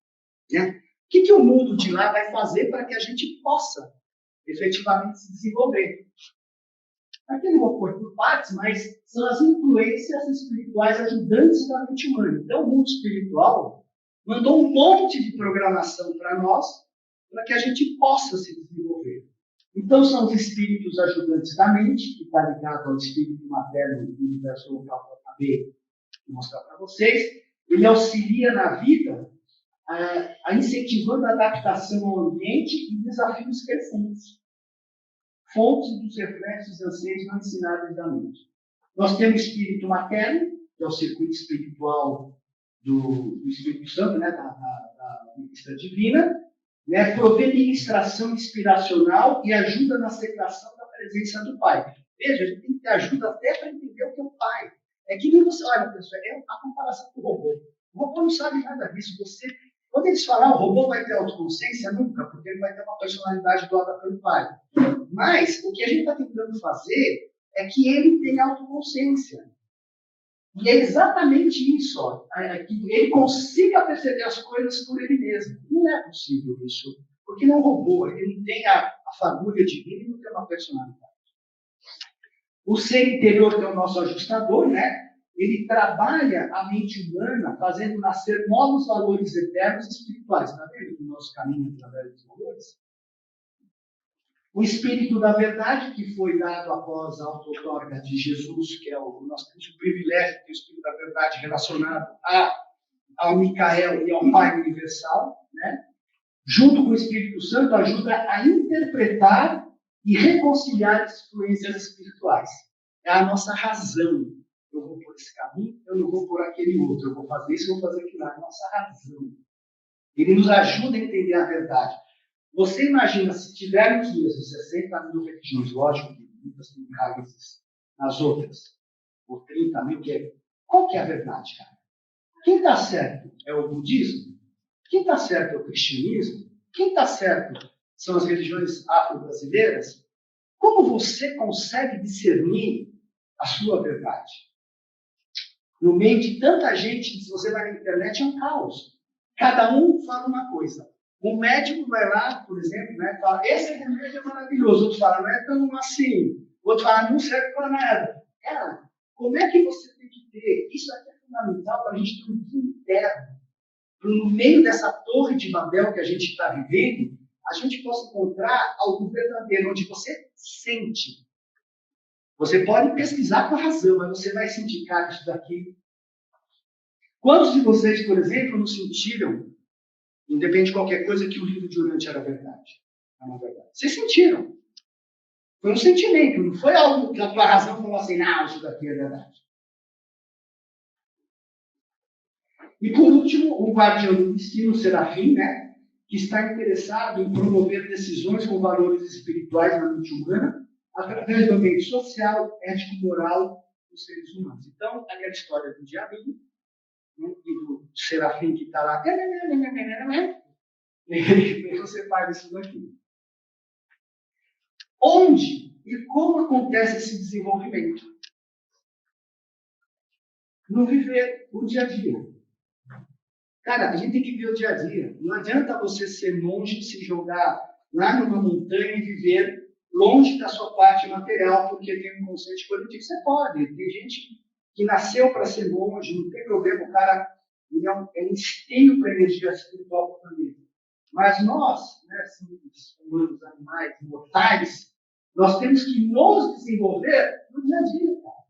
Speaker 1: né, o que o mundo de lá vai fazer para que a gente possa efetivamente se desenvolver? Aqui eu não vou pôr por partes, mas são as influências espirituais ajudantes da mente humana. Então, o mundo espiritual mandou um monte de programação para nós, para que a gente possa se desenvolver. Então, são os espíritos ajudantes da mente, que está ligado ao espírito materno do universo local que eu acabei de mostrar para vocês. Ele auxilia na vida, incentivando a adaptação ao ambiente e desafios crescentes. Fontes dos reflexos anseios não ensináveis da mente. Nós temos o espírito materno, que é o circuito espiritual do Espírito Santo, né, da ministra divina, né, provê ministração inspiracional e ajuda na aceitação da presença do Pai. Veja, a gente tem que ter ajuda até para entender o que é o Pai. É que nem você, olha, pessoal, é a comparação com o robô. O robô não sabe nada disso. Quando eles falam, o robô vai ter autoconsciência, nunca, porque ele vai ter uma personalidade doada pelo Pai. Mas o que a gente está tentando fazer é que ele tenha autoconsciência. E é exatamente isso, ó, que ele consiga perceber as coisas por ele mesmo. Não é possível isso, porque ele é um robô, ele não tem a fagulha divina e não tem uma personalidade. O ser interior, que é o nosso ajustador, né? Ele trabalha a mente humana, fazendo nascer novos valores eternos e espirituais. Está vendo o nosso caminho através dos valores? O Espírito da Verdade, que foi dado após a auto-outorga de Jesus, que é nós temos o privilégio de ter o Espírito da Verdade relacionado ao Micael e ao Pai Universal, né? Junto com o Espírito Santo, ajuda a interpretar e reconciliar as influências espirituais. É a nossa razão. Eu vou por esse caminho, eu não vou por aquele outro. Eu vou fazer isso, eu vou fazer aquilo. É a nossa razão. Ele nos ajuda a entender a verdade. Você imagina, se tivermos mesmo 60 mil religiões, lógico que muitas têm raízes nas outras, ou 30 mil, qual que é a verdade, cara? Quem está certo é o budismo? Quem está certo é o cristianismo? Quem está certo são as religiões afro-brasileiras? Como você consegue discernir a sua verdade? No meio de tanta gente, se você vai na internet, é um caos. Cada um fala uma coisa. Um médico vai lá, por exemplo, né, fala, esse remédio é maravilhoso. Outro fala, não é tão assim. Outro fala, não serve para nada. Cara, como é que você tem que ter? Isso aqui é fundamental para a gente ter um guia interno. Para no meio dessa torre de Babel que a gente está vivendo, a gente possa encontrar algo verdadeiro, onde você sente. Você pode pesquisar com a razão, mas você vai sentir, cara, isso daqui. Quantos de vocês, por exemplo, não sentiram, independente de qualquer coisa, que o livro de Urântia era verdade? É uma verdade. Vocês sentiram. Foi um sentimento, não foi algo que a tua razão falou assim, não, isso daqui é verdade. E, por último, o guardião do destino, o serafim, né, que está interessado em promover decisões com valores espirituais na mente humana, através do ambiente social, ético, moral dos seres humanos. Então, aquela história do diabinho, né, e do serafim que está lá, e você faz isso daqui. Onde e como acontece esse desenvolvimento? No viver o dia a dia. Cara, a gente tem que ver o dia a dia. Não adianta você ser monge, se jogar lá numa montanha e viver longe da sua parte material, porque tem um conceito coletivo. Você pode. Tem gente que nasceu para ser monge, não tem problema. O cara ele é um esteio para a energia espiritual do planeta. Mas nós, né, simples humanos, animais, mortais, nós temos que nos desenvolver no dia a dia. Cara.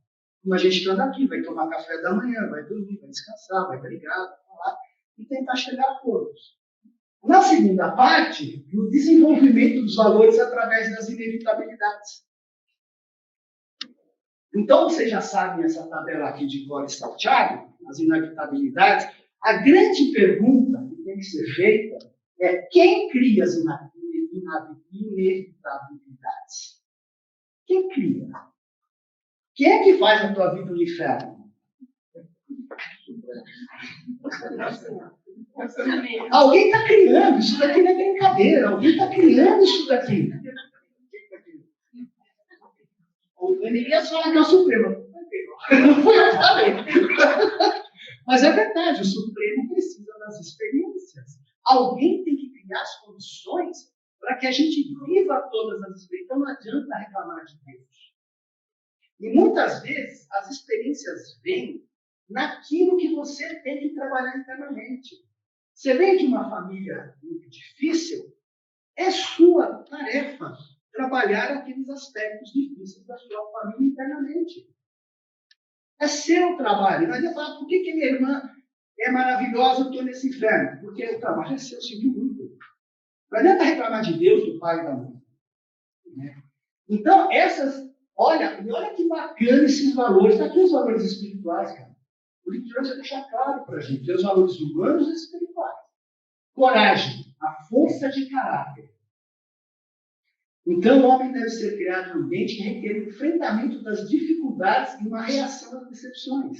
Speaker 1: Como a gente está aqui, vai tomar café da manhã, vai dormir, vai descansar, vai brigar, vai falar e tentar chegar a todos. Na segunda parte, o desenvolvimento dos valores através das inevitabilidades. Então, vocês já sabem essa tabela aqui de cor salteado, as inevitabilidades. A grande pergunta que tem que ser feita é quem cria as inevitabilidades? Quem cria? Quem é que faz a tua vida no inferno? Alguém está criando, isso daqui não é brincadeira, alguém está criando isso daqui. Ele ia falar que é o Supremo. Não foi eu que falei. Mas é verdade, o Supremo precisa das experiências. Alguém tem que criar as condições para que a gente viva todas as experiências. Então não adianta reclamar de Deus. E muitas vezes as experiências vêm naquilo que você tem que trabalhar internamente. Você vem de uma família muito difícil, é sua tarefa trabalhar aqueles aspectos difíceis da sua família internamente. É seu trabalho. Não adianta falar, por que minha irmã é maravilhosa, eu estou nesse inferno? Porque o trabalho é seu, sinto muito. Não adianta reclamar de Deus, do pai e da mãe. Né? Então, olha que bacana esses valores. Está aqui os valores espirituais, cara. O livro vai deixar claro para a gente. Tem os valores humanos e espirituais. Coragem, a força de caráter. Então, o homem deve ser criado em um ambiente que requer o enfrentamento das dificuldades e uma reação às decepções.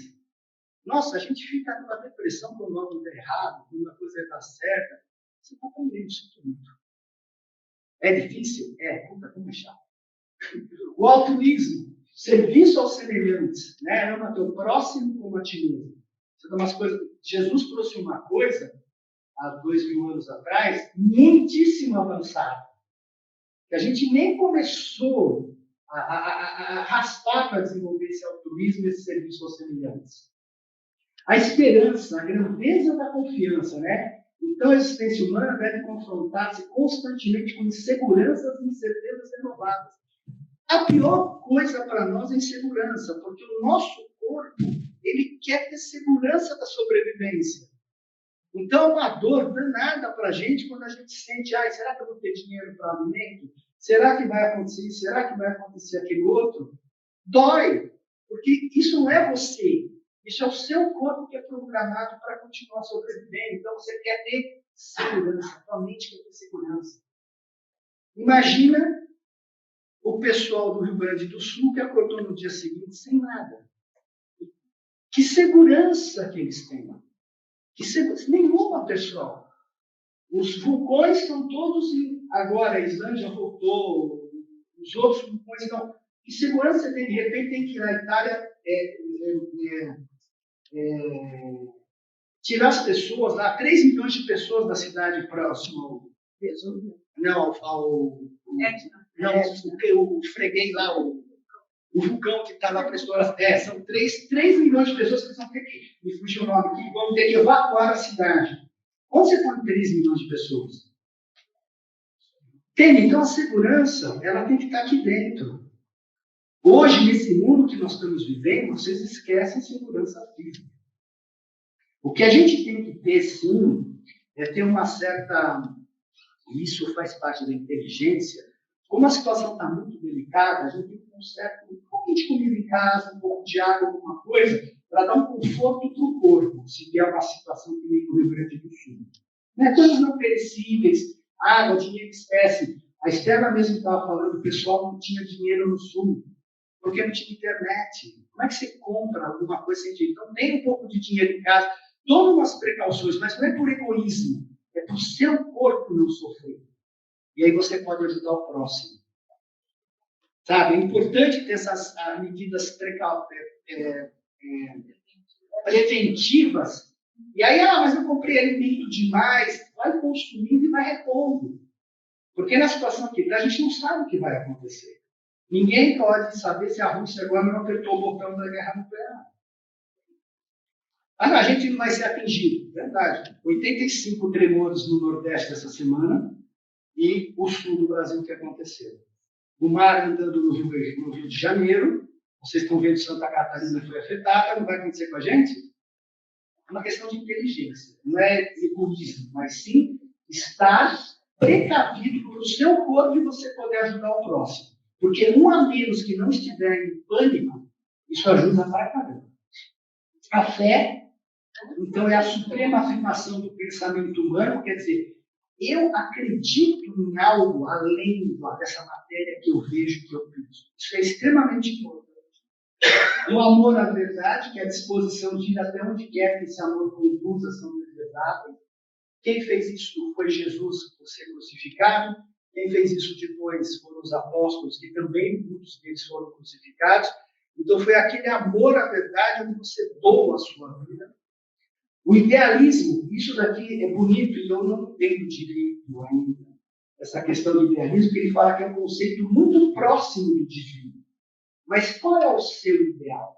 Speaker 1: Nossa, a gente fica numa depressão quando algo está errado, quando a coisa está certa. Você está aprendendo, sinto muito. É difícil? É, puta, como é chato. O altruísmo, serviço aos semelhantes, né? Ama teu próximo como a ti mesmo. Umas coisas. Jesus trouxe uma coisa, há 2000 anos atrás, muitíssimo avançada. Que a gente nem começou a raspar para desenvolver esse altruísmo, esse serviço aos semelhantes. A esperança, a grandeza da confiança, né? Então, a existência humana deve confrontar-se constantemente com inseguranças e incertezas renovadas. A pior coisa para nós é insegurança, porque o nosso corpo, ele quer ter segurança da sobrevivência. Então, é uma dor danada para a gente quando a gente sente, será que eu vou ter dinheiro para alimento? Será que vai acontecer isso? Será que vai acontecer aquele outro? Dói, porque isso não é você. Isso é o seu corpo que é programado para continuar sobrevivendo. Então, você quer ter segurança, a mente quer ter segurança. Imagina o pessoal do Rio Grande do Sul que acordou no dia seguinte sem nada. Que segurança que eles têm? Que segurança? Nenhuma, pessoal. Os vulcões estão todos agora, a Islândia voltou, os outros vulcões estão. Que segurança você tem? De repente tem que ir na Itália tirar as pessoas lá, 3 milhões de pessoas da cidade próxima ao o freguei lá, o vulcão que está lá para explorar. São 3 milhões de pessoas que vão ter que, me fugiu o nome aqui, vão ter que evacuar a cidade. Onde você põe 3 milhões de pessoas? Entende? Então a segurança, ela tem que estar aqui dentro. Hoje, nesse mundo que nós estamos vivendo, vocês esquecem segurança física. O que a gente tem que ter, sim, é ter uma certa... Isso faz parte da inteligência. Como a situação está muito delicada, a gente tem que ter um pouquinho de comida em casa, um pouco de água, alguma coisa, para dar um conforto para o corpo, se vier uma situação que nem no Rio Grande do Sul. Né? Coisas não perecíveis, água, dinheiro, espécie. A Estela mesmo estava falando, o pessoal não tinha dinheiro no Sul, porque não tinha internet. Como é que você compra alguma coisa sem dinheiro? Então, tem um pouco de dinheiro em casa, tome umas precauções, mas não é por egoísmo, é para o seu corpo não sofrer. E aí você pode ajudar o próximo. Sabe? É importante ter essas medidas preventivas. E aí, mas eu comprei alimento demais. Vai consumindo e vai repondo. Porque na situação que a gente não sabe o que vai acontecer. Ninguém pode saber se a Rússia agora não apertou o botão da guerra nuclear. A gente não vai ser atingido. Verdade. 85 tremores no Nordeste essa semana e o sul do Brasil que aconteceu. O mar andando no Rio de Janeiro, vocês estão vendo que Santa Catarina foi afetada, não vai acontecer com a gente? É uma questão de inteligência, não é egoísmo, mas sim estar precavido para o seu corpo e você poder ajudar o próximo. Porque um a menos que não estiver em pânico, isso ajuda para caramba. A fé, então, é a suprema afirmação do pensamento humano, quer dizer, eu acredito em algo além dessa matéria que eu vejo, que eu penso. Isso é extremamente importante. O amor à verdade, que é a disposição de ir até onde quer que esse amor conduza, são desejáveis. Quem fez isso foi Jesus, por ser crucificado. Quem fez isso depois foram os apóstolos, que também muitos deles foram crucificados. Então foi aquele amor à verdade onde você doa a sua vida. O idealismo, isso daqui é bonito e eu não entendo direito ainda essa questão do idealismo, porque ele fala que é um conceito muito próximo do divino. Mas qual é o seu ideal?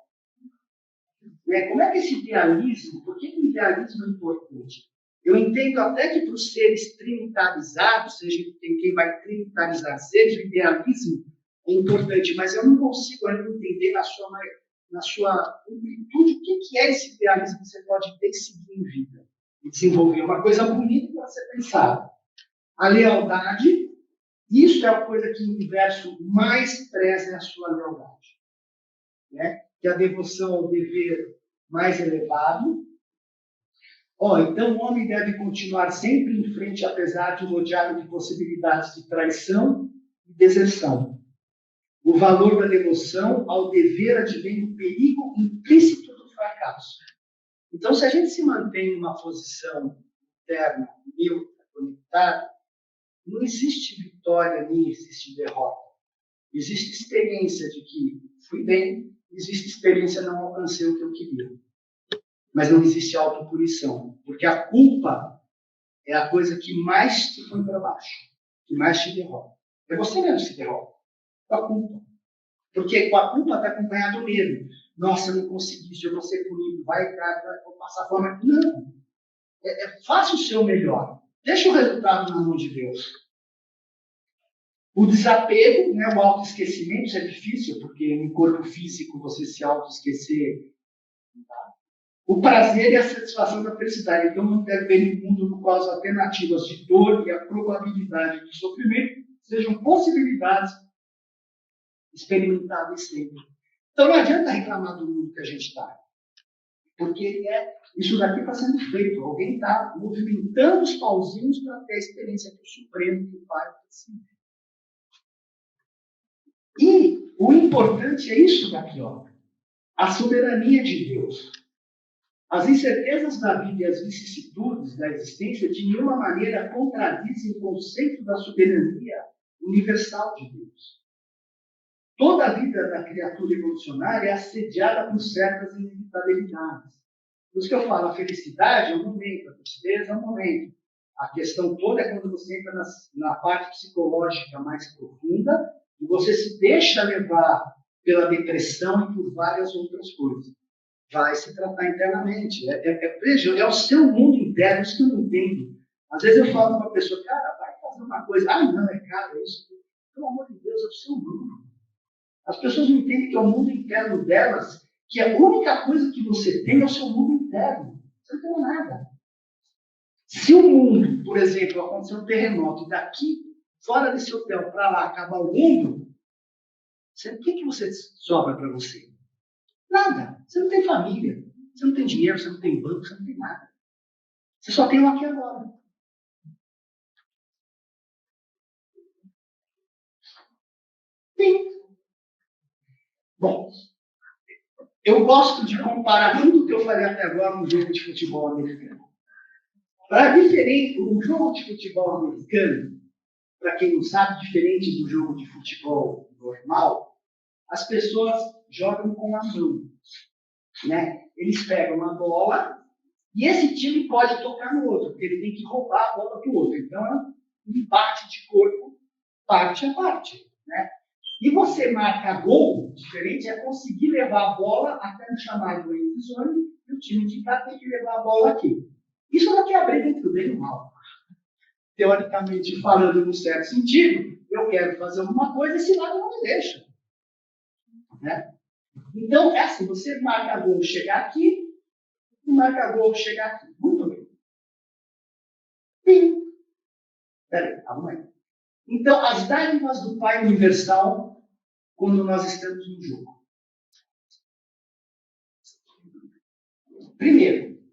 Speaker 1: Como é que esse idealismo, por que o idealismo é importante? Eu entendo até que para os seres trinitarizados, seja quem vai trinitarizar seres, o idealismo é importante, mas eu não consigo ainda entender na sua amplitude o que é esse idealismo que você pode ter e seguir em vida. E desenvolver uma coisa bonita para ser pensada. A lealdade, isso é a coisa que o universo mais preza, é a sua lealdade. Né? Que a devoção ao dever mais elevado. Então, o homem deve continuar sempre em frente, apesar de rodeado de possibilidades de traição e deserção. O valor da devoção ao dever advém do perigo implícito do fracasso. Então, se a gente se mantém em uma posição interna, neutra, conectada, não existe vitória nem existe derrota. Existe experiência de que fui bem, existe experiência de não alcancei o que eu queria. Mas não existe autopunição, porque a culpa é a coisa que mais te põe para baixo, que mais te derrota. É você mesmo que se derrota, com a culpa. Porque com a culpa está acompanhado o medo. Nossa, eu não consegui, eu vou ser punido, vai passar fome. Não. Faça o seu melhor. Deixa o resultado na mão de Deus. O desapego, né, o autoesquecimento, isso é difícil, porque no corpo físico você se autoesquecer. Tá? O prazer e a satisfação da felicidade. Então, não deve haver um mundo no qual as alternativas de dor e a probabilidade de sofrimento sejam possibilidades experimentáveis sempre. Então, não adianta reclamar do mundo que a gente está. Porque isso daqui está sendo feito. Alguém está movimentando os pauzinhos para ter a experiência que o Supremo, que o Pai precisa. E o importante é isso daqui, ó. A soberania de Deus. As incertezas da vida e as vicissitudes da existência de nenhuma maneira contradizem o conceito da soberania universal de Deus. Toda a vida da criatura evolucionária é assediada por certas inevitabilidades. Por isso que eu falo, a felicidade é um momento, a tristeza é um momento. A questão toda é quando você entra na parte psicológica mais profunda e você se deixa levar pela depressão e por várias outras coisas. Vai se tratar internamente. Veja, é o seu mundo interno, isso que eu não entendo. Às vezes eu falo para a pessoa, cara, vai fazer uma coisa. Não, é caro isso. Pelo amor de Deus, é o seu mundo. As pessoas não entendem que é o mundo interno delas, que a única coisa que você tem é o seu mundo interno. Você não tem nada. Se o mundo, por exemplo, acontecer um terremoto, daqui, fora desse hotel, para lá, acabar o mundo, o que você sobra para você? Nada. Você não tem família, você não tem dinheiro, você não tem banco, você não tem nada. Você só tem o aqui e agora. Sim. Bom, eu gosto de comparar tudo que eu falei até agora no jogo de futebol americano. Para diferente, um jogo de futebol americano, para quem não sabe, diferente do jogo de futebol normal, as pessoas jogam com a mão. Né? Eles pegam uma bola e esse time pode tocar no outro, porque ele tem que roubar a bola do outro. Então é um embate de corpo, parte a parte. Né? E você marca gol, diferente é conseguir levar a bola até no chamado end zone e o time de cá tem que levar a bola aqui. Isso daqui é a briga entre o bem e o mal. Teoricamente falando, no certo sentido, eu quero fazer alguma coisa e esse lado não me deixa. Né? Então, é assim, você marca gol chegar aqui e marca gol chegar aqui. Muito bem. Sim. Peraí, calma aí. Então, as dádivas do Pai Universal quando nós estamos no jogo. Primeiro.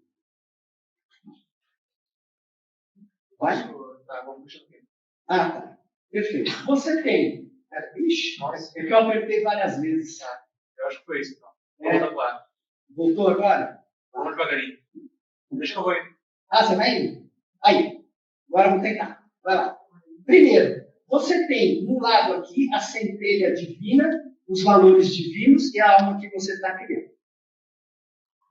Speaker 1: Vai? Ah, tá. Perfeito. Você tem. Ixi, é que eu apertei várias vezes.
Speaker 2: Eu acho que foi isso.
Speaker 1: Voltou agora. Voltou agora?
Speaker 2: Vamos devagarinho. Deixa que eu vou indo.
Speaker 1: Ah, você vai indo? Aí. Agora vamos tentar. Vai lá. Primeiro, você tem no lado aqui a centelha divina, os valores divinos e a alma que você está criando.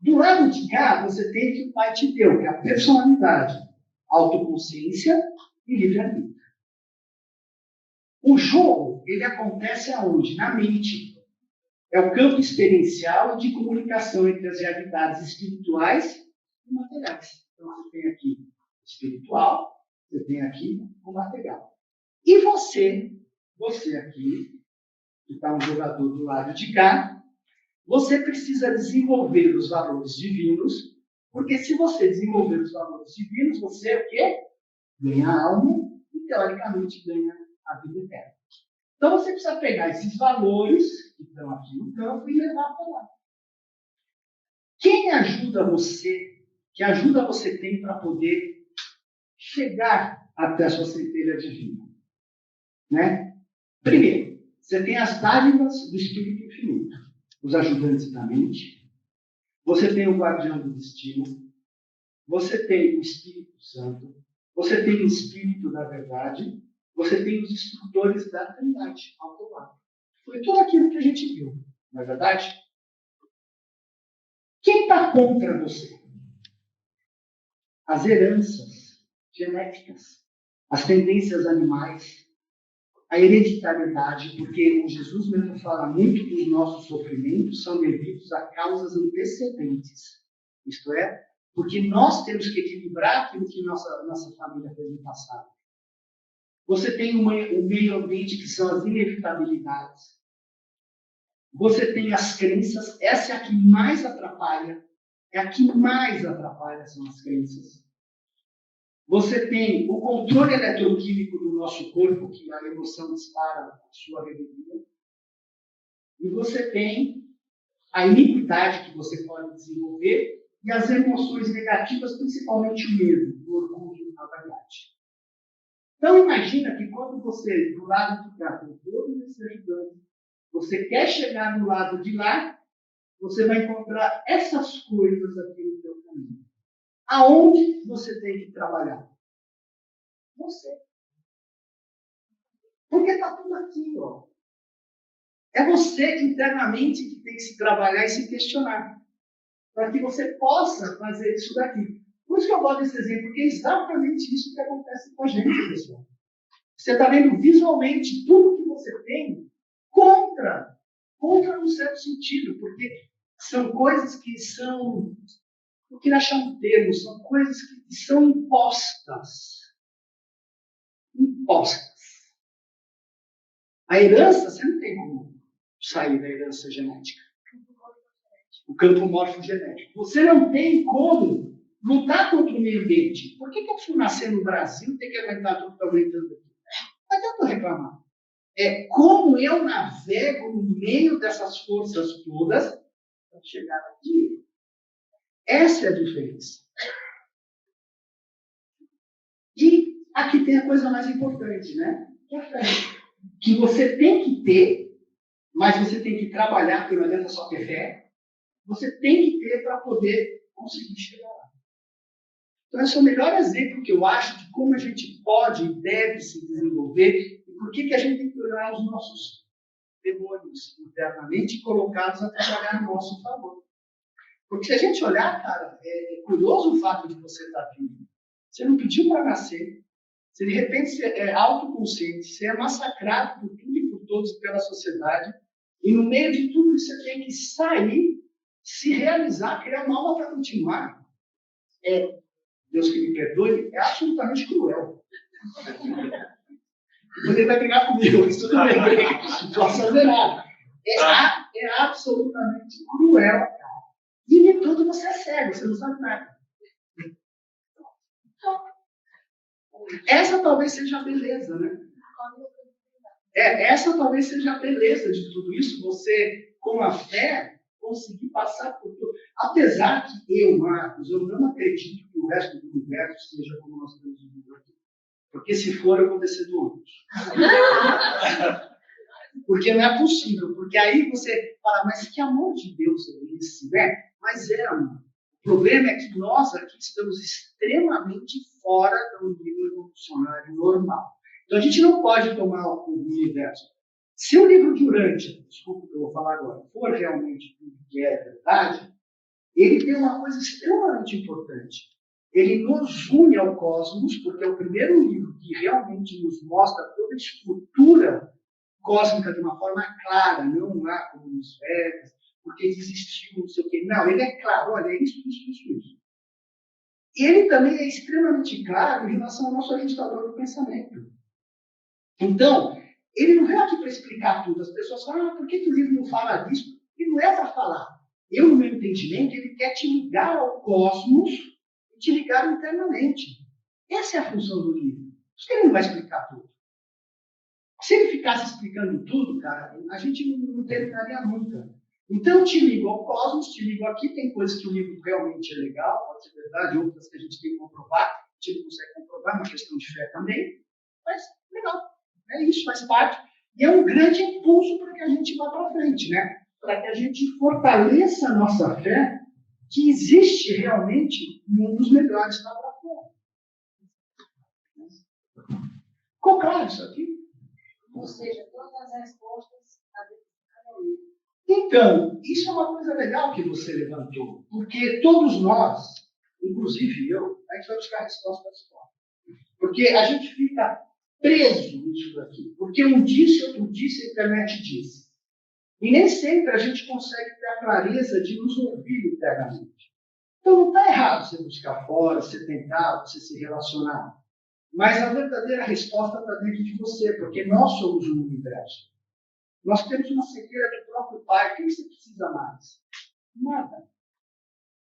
Speaker 1: Do lado de cá, você tem o que o Pai te deu, que é a personalidade, autoconsciência e livre-arbítrio. O jogo, ele acontece aonde? Na mente. É o campo experiencial de comunicação entre as realidades espirituais e materiais. Então, você tem aqui o espiritual, você tem aqui o material. E você aqui, que está um jogador do lado de cá, você precisa desenvolver os valores divinos, porque se você desenvolver os valores divinos, você o quê? Ganha a alma e, teoricamente, ganha a vida eterna. Então, você precisa pegar esses valores que estão aqui no campo e levar para lá. Quem ajuda você, que ajuda você tem para poder chegar até a sua centelha divina? Né? Primeiro, você tem as dádivas do Espírito Infinito, os ajudantes da mente, você tem o guardião do destino, você tem o Espírito Santo, você tem o Espírito da Verdade, você tem os instrutores da Trindade ao teu lado. Foi tudo aquilo que a gente viu, não é verdade? Quem está contra você? As heranças genéticas, as tendências animais, a hereditariedade, porque o Jesus mesmo fala muito dos nossos sofrimentos são devidos a causas antecedentes. Isto é, porque nós temos que equilibrar aquilo que nossa família fez no passado. Você tem o meio ambiente, que são as inevitabilidades. Você tem as crenças, essa é a que mais atrapalha. É a que mais atrapalha, são as crenças. Você tem o controle eletroquímico do nosso corpo, que a emoção dispara a sua rebelião. E você tem a iniquidade que você pode desenvolver e as emoções negativas, principalmente o medo, o orgulho, a vaidade. Então, imagina que quando você, do lado de cá, com todos esses ajudantes, você quer chegar no lado de lá, você vai encontrar essas coisas aqui no seu caminho. Aonde você tem que trabalhar? Você. Porque está tudo aqui, ó. É você internamente que tem que se trabalhar e se questionar. Para que você possa fazer isso daqui. Por isso que eu gosto desse exemplo, porque é exatamente isso que acontece com a gente, pessoal. Você está vendo visualmente tudo que você tem contra no certo sentido, porque são coisas que são, eu queria achar um termo, são coisas que são impostas. Impostas. A herança, você não tem como sair da herança genética. O campo morfogenético. Você não tem como lutar contra o meio ambiente. Por que eu fui nascer no Brasil e tenho que aguentar tudo que está aumentando aqui? Não adianta reclamar. É como eu navego no meio dessas forças todas para chegar aqui. Essa é a diferença. E aqui tem a coisa mais importante, né? Que é a fé. Que você tem que ter, mas você tem que trabalhar, porque não adianta só ter fé. Você tem que ter para poder conseguir chegar lá. Então, esse é o melhor exemplo que eu acho de como a gente pode e deve se desenvolver e por que a gente tem que olhar os nossos demônios internamente e colocá-los a trabalhar no nosso favor. Porque se a gente olhar, cara, é curioso o fato de você estar vivo. Você não pediu para nascer. Se de repente você é autoconsciente, você é massacrado por tudo e por todos pela sociedade, e no meio de tudo isso você tem que sair, se realizar, criar uma alma para continuar. Deus que me perdoe, é absolutamente cruel. Você vai pegar comigo, isso tudo bem, não posso fazer nada. É absolutamente cruel, cara. E nem tudo você é cego, você não sabe nada. Essa talvez seja a beleza, né? Essa talvez seja a beleza de tudo isso, você, com a fé, conseguir passar por tudo. Apesar que eu, Marcos, eu não acredito que o resto do universo seja como nós temos vivido aqui. Porque se for, eu vou descer do ônibus. Porque não é possível. Porque aí você fala, mas que amor de Deus é esse, né? Mas é, amor. O problema é que nós aqui estamos extremamente fora do nível evolucionário normal. Então a gente não pode tomar o universo. Se o livro de Urântia, desculpa o que eu vou falar agora, for realmente tudo que é verdade, ele tem uma coisa extremamente importante. Ele nos une ao cosmos, porque é o primeiro livro que realmente nos mostra toda a estrutura cósmica de uma forma clara, não lá como nos Vedas, porque existiu não sei o quê. Não, ele é claro, olha, é isso. E ele também é extremamente claro em relação ao nosso ajustador do pensamento. Então, ele não veio aqui para explicar tudo. As pessoas falam, por que o livro não fala disso? Ele não é para falar. Eu, no meu entendimento, ele quer te ligar ao cosmos e te ligar internamente. Essa é a função do livro. Por que ele não vai explicar tudo? Se ele ficasse explicando tudo, cara, a gente não terminaria nunca. Então, te ligo ao cosmos, te ligo aqui, tem coisas que o livro realmente é legal, pode ser verdade, outras que a gente tem que comprovar, a gente não consegue comprovar, é uma questão de fé também, mas legal. É isso, faz parte. E é um grande impulso para que a gente vá para frente, né? Para que a gente fortaleça a nossa fé, que existe realmente um dos melhores lá para fora. Ficou claro isso aqui?
Speaker 3: Ou seja, todas as respostas a cada livro.
Speaker 1: Então, isso é uma coisa legal que você levantou, porque todos nós, inclusive eu, a gente vai buscar a resposta da escola. Porque a gente fica preso nisso daqui. Porque um disse, outro disse, a internet disse. E nem sempre a gente consegue ter a clareza de nos ouvir internamente. Então não está errado você buscar fora, você tentar, você se relacionar. Mas a verdadeira resposta está dentro de você, porque nós somos um universo. Nós temos uma cegueira do próprio Pai. O que você precisa mais? Nada.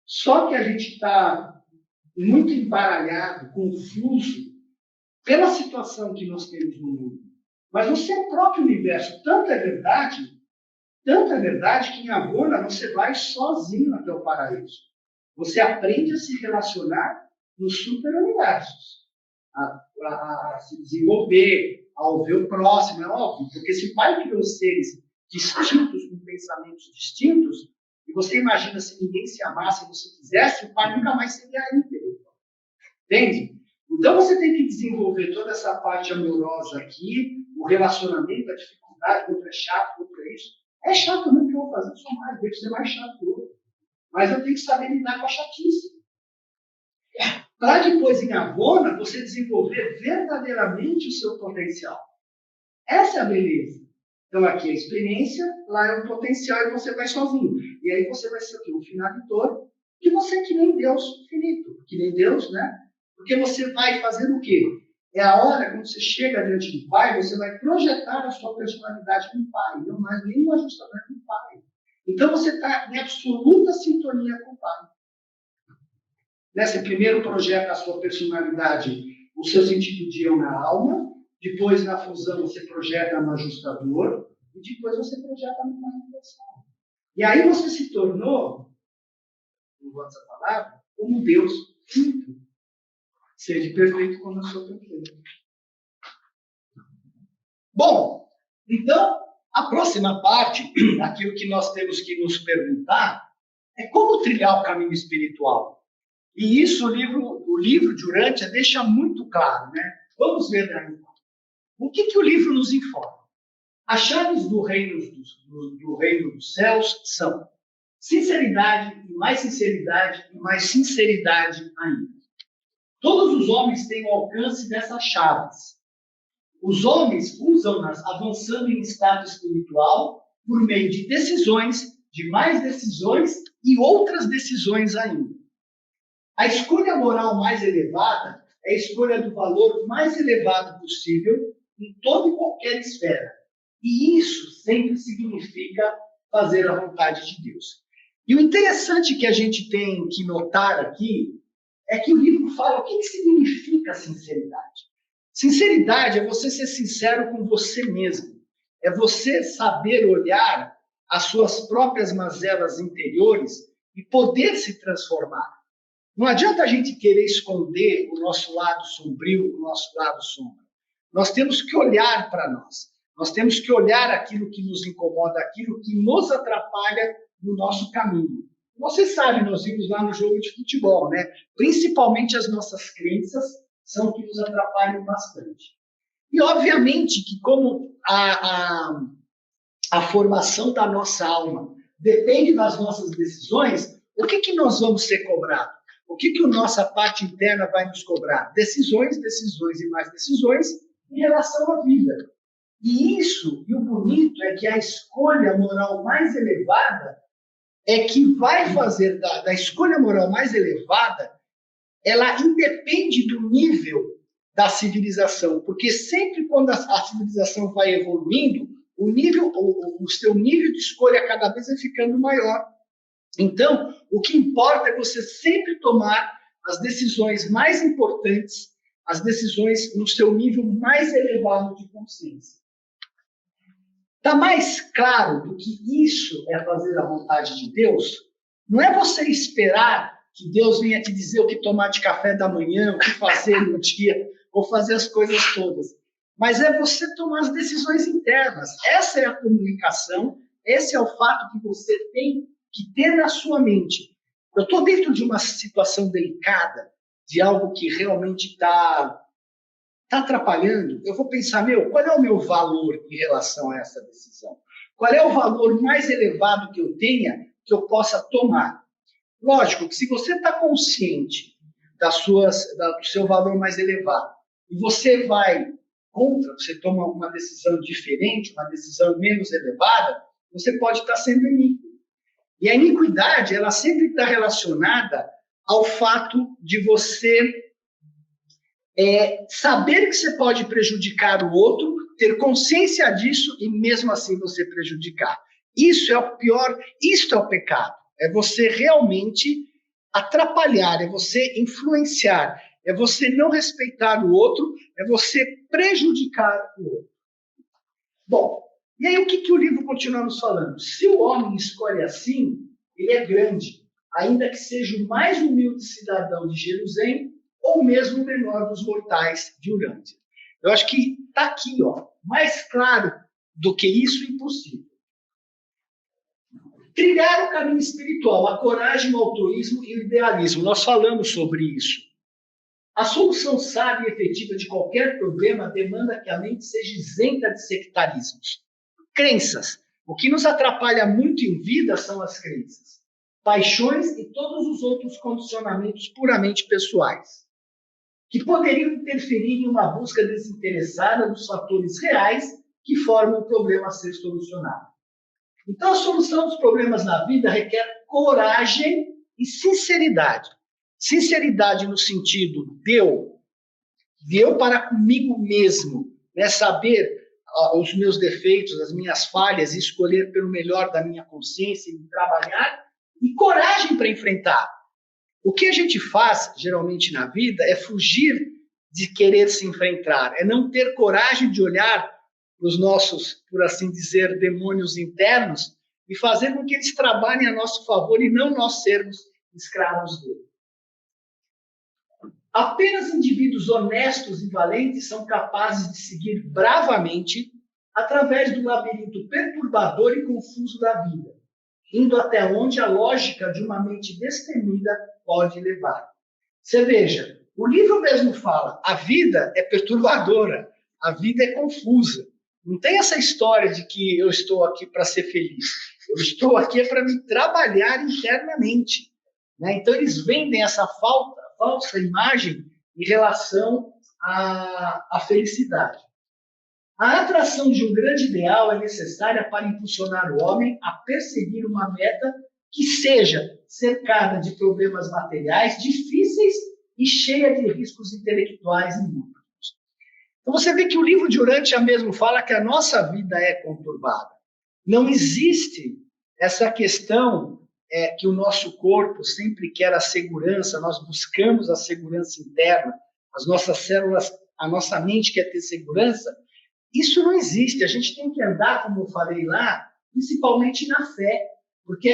Speaker 1: Só que a gente está muito embaralhado, confuso, pela situação que nós temos no mundo. Mas você é o próprio universo. Tanto é verdade que em Agona você vai sozinho até o paraíso. Você aprende a se relacionar nos super-universos, a se desenvolver, a ouvir o próximo, é óbvio. Porque se o Pai criou seres distintos, com pensamentos distintos, e você imagina se ninguém se amasse e você quisesse, o Pai nunca mais seria íntegro. Entende? Então você tem que desenvolver toda essa parte amorosa aqui, o relacionamento, a dificuldade, outro é chato, outro é isso. É chato mesmo que eu vou fazer, só mais, deve ser mais chato que o outro. Mas eu tenho que saber lidar com a chatice. Para depois, em Agona, você desenvolver verdadeiramente o seu potencial. Essa é a beleza. Então aqui é a experiência, lá é o potencial e você vai sozinho. E aí você vai ser o quê? Um finalitor, que você é que nem Deus finito, que nem Deus, né? Porque você vai fazer o quê? É a hora, quando você chega diante do Pai, você vai projetar a sua personalidade com o Pai, não mais nenhum ajustamento com o Pai. Então você está em absoluta sintonia com o Pai. Né? Você primeiro projeta a sua personalidade, o seu sentido de eu na alma, depois na fusão você projeta no ajustador, e depois você projeta no manifestação. E aí você se tornou, não vou essa palavra, como Deus finto. Seja perfeito como eu sou perfeito. Bom, então, a próxima parte, aquilo que nós temos que nos perguntar, é como trilhar o caminho espiritual. E isso o livro de Urântia deixa muito claro, né? Vamos ver, né? O que o livro nos informa? As chaves do reino dos céus são sinceridade, e mais sinceridade, e mais sinceridade ainda. Todos os homens têm o alcance dessas chaves. Os homens usam-nas avançando em estado espiritual por meio de decisões, de mais decisões e outras decisões ainda. A escolha moral mais elevada é a escolha do valor mais elevado possível em toda e qualquer esfera. E isso sempre significa fazer a vontade de Deus. E o interessante que a gente tem que notar aqui é que o livro fala o que significa sinceridade. Sinceridade é você ser sincero com você mesmo. É você saber olhar as suas próprias mazelas interiores e poder se transformar. Não adianta a gente querer esconder o nosso lado sombrio, o nosso lado sombra. Nós temos que olhar para nós. Nós temos que olhar aquilo que nos incomoda, aquilo que nos atrapalha no nosso caminho. Você sabe, nós vimos lá no jogo de futebol, né? Principalmente as nossas crenças são que nos atrapalham bastante. E, obviamente, que como a formação da nossa alma depende das nossas decisões, o que nós vamos ser cobrados? O que a nossa parte interna vai nos cobrar? Decisões, decisões e mais decisões em relação à vida. E isso, e o bonito é que a escolha moral mais elevada é que vai fazer da escolha moral mais elevada, ela independe do nível da civilização, porque sempre quando a civilização vai evoluindo, o seu nível de escolha cada vez vai ficando maior. Então, o que importa é você sempre tomar as decisões mais importantes, as decisões no seu nível mais elevado de consciência. Está mais claro do que isso é fazer a vontade de Deus? Não é você esperar que Deus venha te dizer o que tomar de café da manhã, o que fazer no dia, ou fazer as coisas todas. Mas é você tomar as decisões internas. Essa é a comunicação, esse é o fato que você tem que ter na sua mente. Eu estou dentro de uma situação delicada, de algo que realmente está atrapalhando, eu vou pensar, qual é o meu valor em relação a essa decisão? Qual é o valor mais elevado que eu tenha, que eu possa tomar? Lógico que se você está consciente do seu valor mais elevado, e você vai contra, você toma uma decisão diferente, uma decisão menos elevada, você pode estar sendo iníquo. E a iniquidade, ela sempre está relacionada ao fato de você saber que você pode prejudicar o outro, ter consciência disso e mesmo assim você prejudicar. Isso é o pior, isto é o pecado. É você realmente atrapalhar, é você influenciar, é você não respeitar o outro, é você prejudicar o outro. Bom, e aí o que o livro continua nos falando? Se o homem escolhe assim, ele é grande, ainda que seja o mais humilde cidadão de Jerusalém, ou mesmo o menor dos mortais de Urântia. Eu acho que está aqui, mais claro do que isso, impossível. Trilhar o caminho espiritual, a coragem, o altruísmo e o idealismo. Nós falamos sobre isso. A solução sábia e efetiva de qualquer problema demanda que a mente seja isenta de sectarismos. Crenças. O que nos atrapalha muito em vida são as crenças, paixões e todos os outros condicionamentos puramente pessoais, que poderiam interferir em uma busca desinteressada dos fatores reais que formam o problema a ser solucionado. Então, a solução dos problemas na vida requer coragem e sinceridade. Sinceridade no sentido deu para comigo mesmo, né? Saber os meus defeitos, as minhas falhas, e escolher pelo melhor da minha consciência e trabalhar, e coragem para enfrentar. O que a gente faz, geralmente, na vida é fugir de querer se enfrentar, é não ter coragem de olhar para os nossos, por assim dizer, demônios internos e fazer com que eles trabalhem a nosso favor e não nós sermos escravos dele. Apenas indivíduos honestos e valentes são capazes de seguir bravamente através do labirinto perturbador e confuso da vida, indo até onde a lógica de uma mente destemida pode levar. Você veja, o livro mesmo fala, a vida é perturbadora, a vida é confusa. Não tem essa história de que eu estou aqui para ser feliz. Eu estou aqui para me trabalhar internamente. Né? Então, eles vendem essa falsa imagem em relação à felicidade. A atração de um grande ideal é necessária para impulsionar o homem a perseguir uma meta que seja cercada de problemas materiais difíceis e cheia de riscos intelectuais e múltiplos. Então você vê que o livro de Urântia mesmo fala que a nossa vida é conturbada. Não existe essa questão que o nosso corpo sempre quer a segurança, nós buscamos a segurança interna, as nossas células, a nossa mente quer ter segurança. Isso não existe. A gente tem que andar, como eu falei lá, principalmente na fé, porque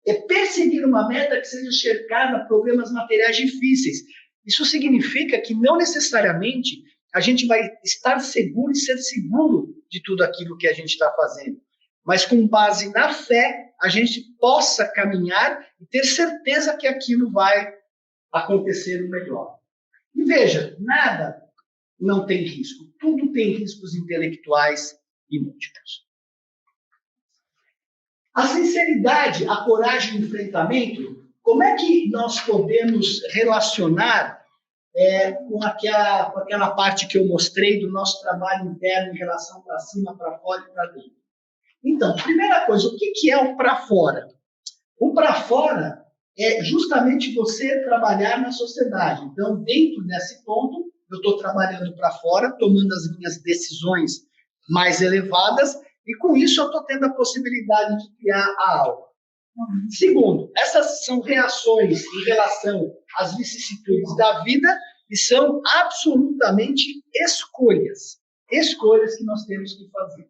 Speaker 1: é perseguir uma meta que seja cercada de problemas materiais difíceis. Isso significa que não necessariamente a gente vai estar seguro e ser seguro de tudo aquilo que a gente está fazendo, mas com base na fé, a gente possa caminhar e ter certeza que aquilo vai acontecer o melhor. E veja, nada não tem risco. Tudo tem riscos intelectuais e múltiplos. A sinceridade, a coragem e o enfrentamento, como é que nós podemos relacionar com aquela parte que eu mostrei do nosso trabalho interno em relação para cima, para fora e para dentro? Então, primeira coisa, o que é o para fora? O para fora é justamente você trabalhar na sociedade. Então, dentro desse ponto, eu estou trabalhando para fora, tomando as minhas decisões mais elevadas, e com isso eu estou tendo a possibilidade de criar a alma. Segundo, essas são reações em relação às vicissitudes da vida e são absolutamente escolhas que nós temos que fazer.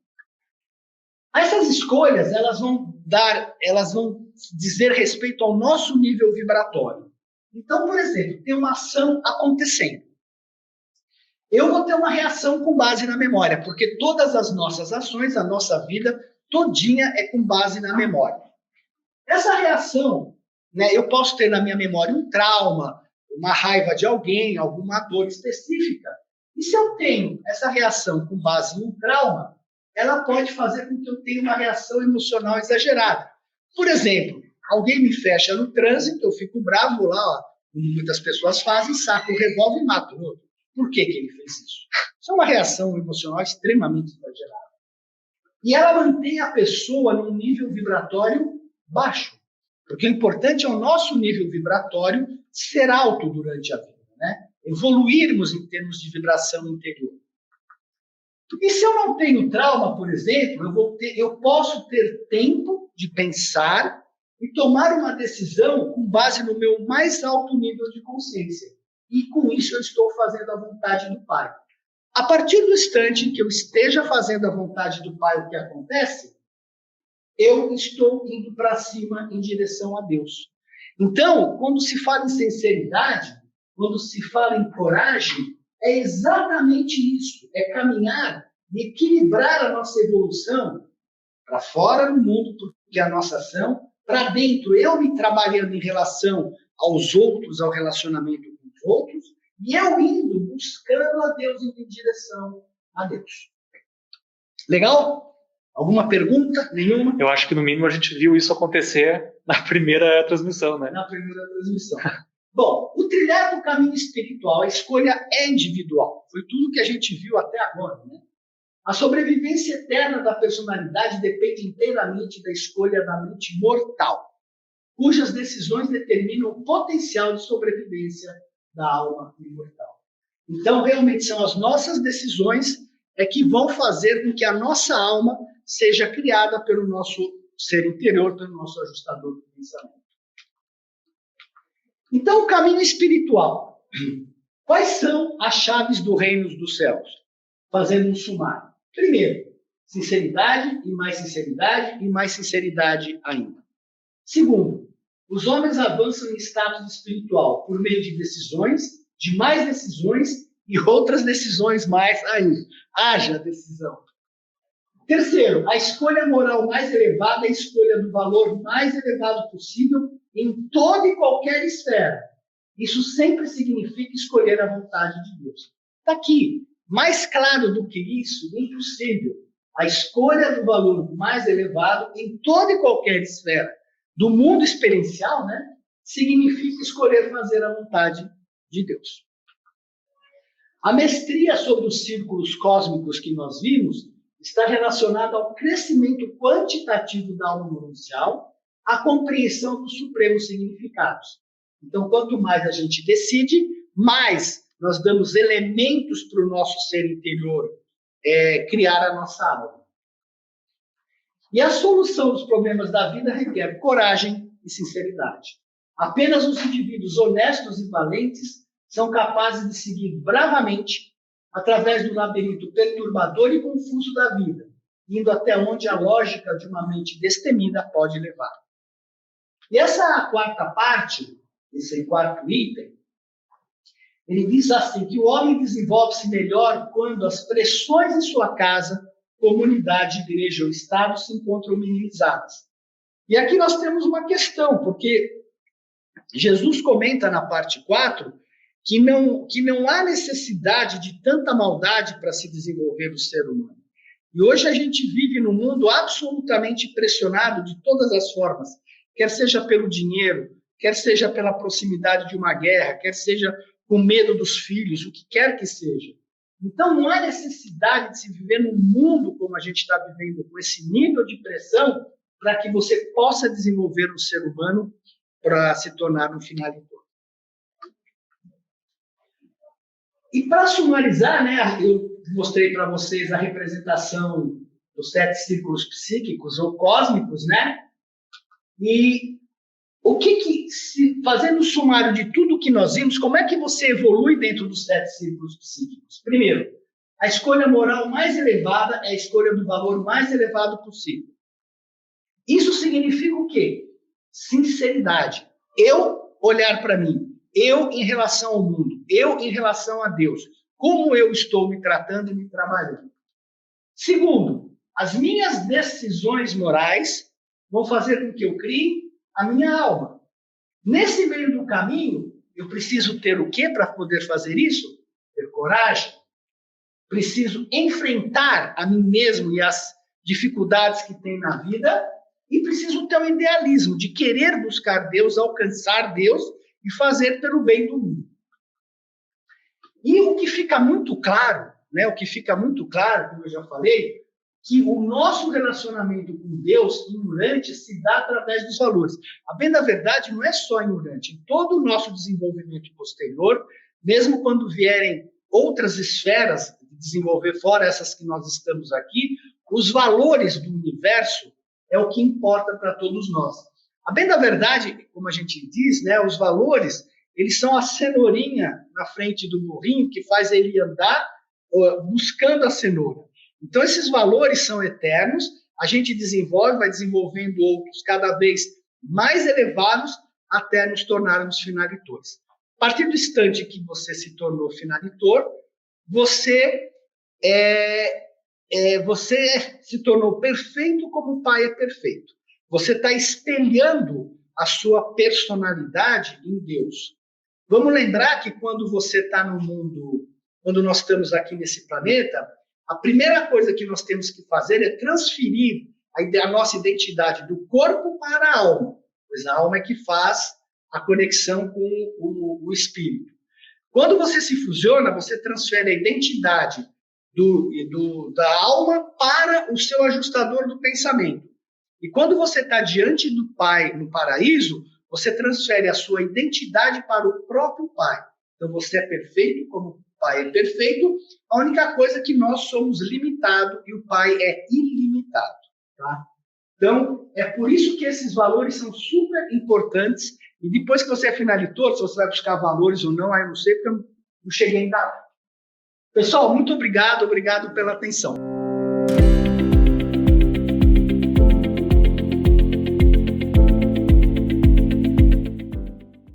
Speaker 1: Essas escolhas, elas vão dizer respeito ao nosso nível vibratório. Então, por exemplo, tem uma ação acontecendo. Eu vou ter uma reação com base na memória, porque todas as nossas ações, a nossa vida todinha é com base na memória. Essa reação, né, eu posso ter na minha memória um trauma, uma raiva de alguém, alguma dor específica. E se eu tenho essa reação com base em um trauma, ela pode fazer com que eu tenha uma reação emocional exagerada. Por exemplo, alguém me fecha no trânsito, eu fico bravo, vou lá, como muitas pessoas fazem, saco o revólver e mato o outro. Por que ele fez isso? Isso é uma reação emocional extremamente exagerada. E ela mantém a pessoa num nível vibratório baixo. Porque o importante é o nosso nível vibratório ser alto durante a vida, né? Evoluirmos em termos de vibração interior. E se eu não tenho trauma, por exemplo, eu posso ter tempo de pensar e tomar uma decisão com base no meu mais alto nível de consciência. E com isso eu estou fazendo a vontade do Pai. A partir do instante que eu esteja fazendo a vontade do Pai, o que acontece? Eu estou indo para cima em direção a Deus. Então, quando se fala em sinceridade, quando se fala em coragem, é exatamente isso. É caminhar e equilibrar a nossa evolução para fora do mundo, porque é a nossa ação, para dentro, eu me trabalhando em relação aos outros, ao relacionamento com os outros, e eu indo, buscando a Deus, indo em direção a Deus. Legal? Alguma pergunta? Nenhuma?
Speaker 2: Eu acho que, no mínimo, a gente viu isso acontecer na primeira transmissão, né?
Speaker 1: Na primeira transmissão. Bom, o trilhar do caminho espiritual, a escolha é individual. Foi tudo que a gente viu até agora, né? A sobrevivência eterna da personalidade depende inteiramente da escolha da mente mortal, cujas decisões determinam o potencial de sobrevivência da alma imortal. Então, realmente, são as nossas decisões que vão fazer com que a nossa alma seja criada pelo nosso ser interior, pelo nosso ajustador do pensamento. Então, o caminho espiritual. Quais são as chaves do reino dos céus? Fazendo um sumário. Primeiro, Sinceridade e mais sinceridade e mais sinceridade ainda. Segundo, os homens avançam em status espiritual por meio de decisões, de mais decisões e outras decisões mais ainda. Haja decisão. Terceiro, a escolha moral mais elevada é a escolha do valor mais elevado possível em toda e qualquer esfera. Isso sempre significa escolher a vontade de Deus. Está aqui. Mais claro do que isso, impossível. A escolha do valor mais elevado em toda e qualquer esfera do mundo experiencial, né, significa escolher fazer a vontade de Deus. A mestria sobre os círculos cósmicos que nós vimos está relacionada ao crescimento quantitativo da alma monuncial, à compreensão dos supremos significados. Então, quanto mais a gente decide, mais nós damos elementos para o nosso ser interior criar a nossa alma. E a solução dos problemas da vida requer coragem e sinceridade. Apenas os indivíduos honestos e valentes são capazes de seguir bravamente através do labirinto perturbador e confuso da vida, indo até onde a lógica de uma mente destemida pode levar. E essa quarta parte, esse quarto item, ele diz assim, que o homem desenvolve-se melhor quando as pressões em sua casa, comunidade, igreja ou Estado se encontram minimizadas. E aqui nós temos uma questão, porque Jesus comenta na parte 4 que não há necessidade de tanta maldade para se desenvolver o ser humano. E hoje a gente vive num mundo absolutamente pressionado de todas as formas, quer seja pelo dinheiro, quer seja pela proximidade de uma guerra, quer seja com medo dos filhos, o que quer que seja. Então, não há necessidade de se viver num mundo como a gente está vivendo, com esse nível de pressão, para que você possa desenvolver um ser humano para se tornar um finalitor. E para sumarizar, né, eu mostrei para vocês a representação dos 7 círculos psíquicos ou cósmicos, né? E o fazendo o sumário de tudo que nós vimos, como é que você evolui dentro dos 7 círculos psíquicos? Primeiro, a escolha moral mais elevada é a escolha do valor mais elevado possível. Isso significa o quê? Sinceridade. Eu olhar para mim, eu em relação ao mundo, eu em relação a Deus, como eu estou me tratando e me trabalhando. Segundo, as minhas decisões morais vão fazer com que eu crie a minha alma. Nesse meio do caminho, eu preciso ter o quê para poder fazer isso? Ter coragem. Preciso enfrentar a mim mesmo e as dificuldades que tem na vida e preciso ter um idealismo de querer buscar Deus, alcançar Deus e fazer pelo bem do mundo. E o que fica muito claro, né, como eu já falei, que o nosso relacionamento com Deus, em Urante, se dá através dos valores. A bem da verdade, não é só em Urante. Em todo o nosso desenvolvimento posterior, mesmo quando vierem outras esferas de desenvolver, fora essas que nós estamos aqui, os valores do universo é o que importa para todos nós. A bem da verdade, como a gente diz, né, os valores, eles são a cenourinha na frente do burrinho que faz ele andar buscando a cenoura. Então, esses valores são eternos, a gente desenvolve, vai desenvolvendo outros cada vez mais elevados até nos tornarmos finalitores. A partir do instante que você se tornou finalitor, você se tornou perfeito como o Pai é perfeito. Você está espelhando a sua personalidade em Deus. Vamos lembrar que quando você está no mundo, quando nós estamos aqui nesse planeta, a primeira coisa que nós temos que fazer é transferir a nossa identidade do corpo para a alma, pois a alma é que faz a conexão com o espírito. Quando você se fusiona, você transfere a identidade da alma para o seu ajustador do pensamento. E quando você está diante do Pai no paraíso, você transfere a sua identidade para o próprio Pai. Então você é perfeito como o Pai é perfeito, a única coisa é que nós somos limitados e o Pai é ilimitado. Tá? Então, é por isso que esses valores são super importantes. E depois que você é finalitor, se você vai buscar valores ou não, aí eu não sei, porque eu não cheguei ainda lá. Pessoal, muito obrigado pela atenção.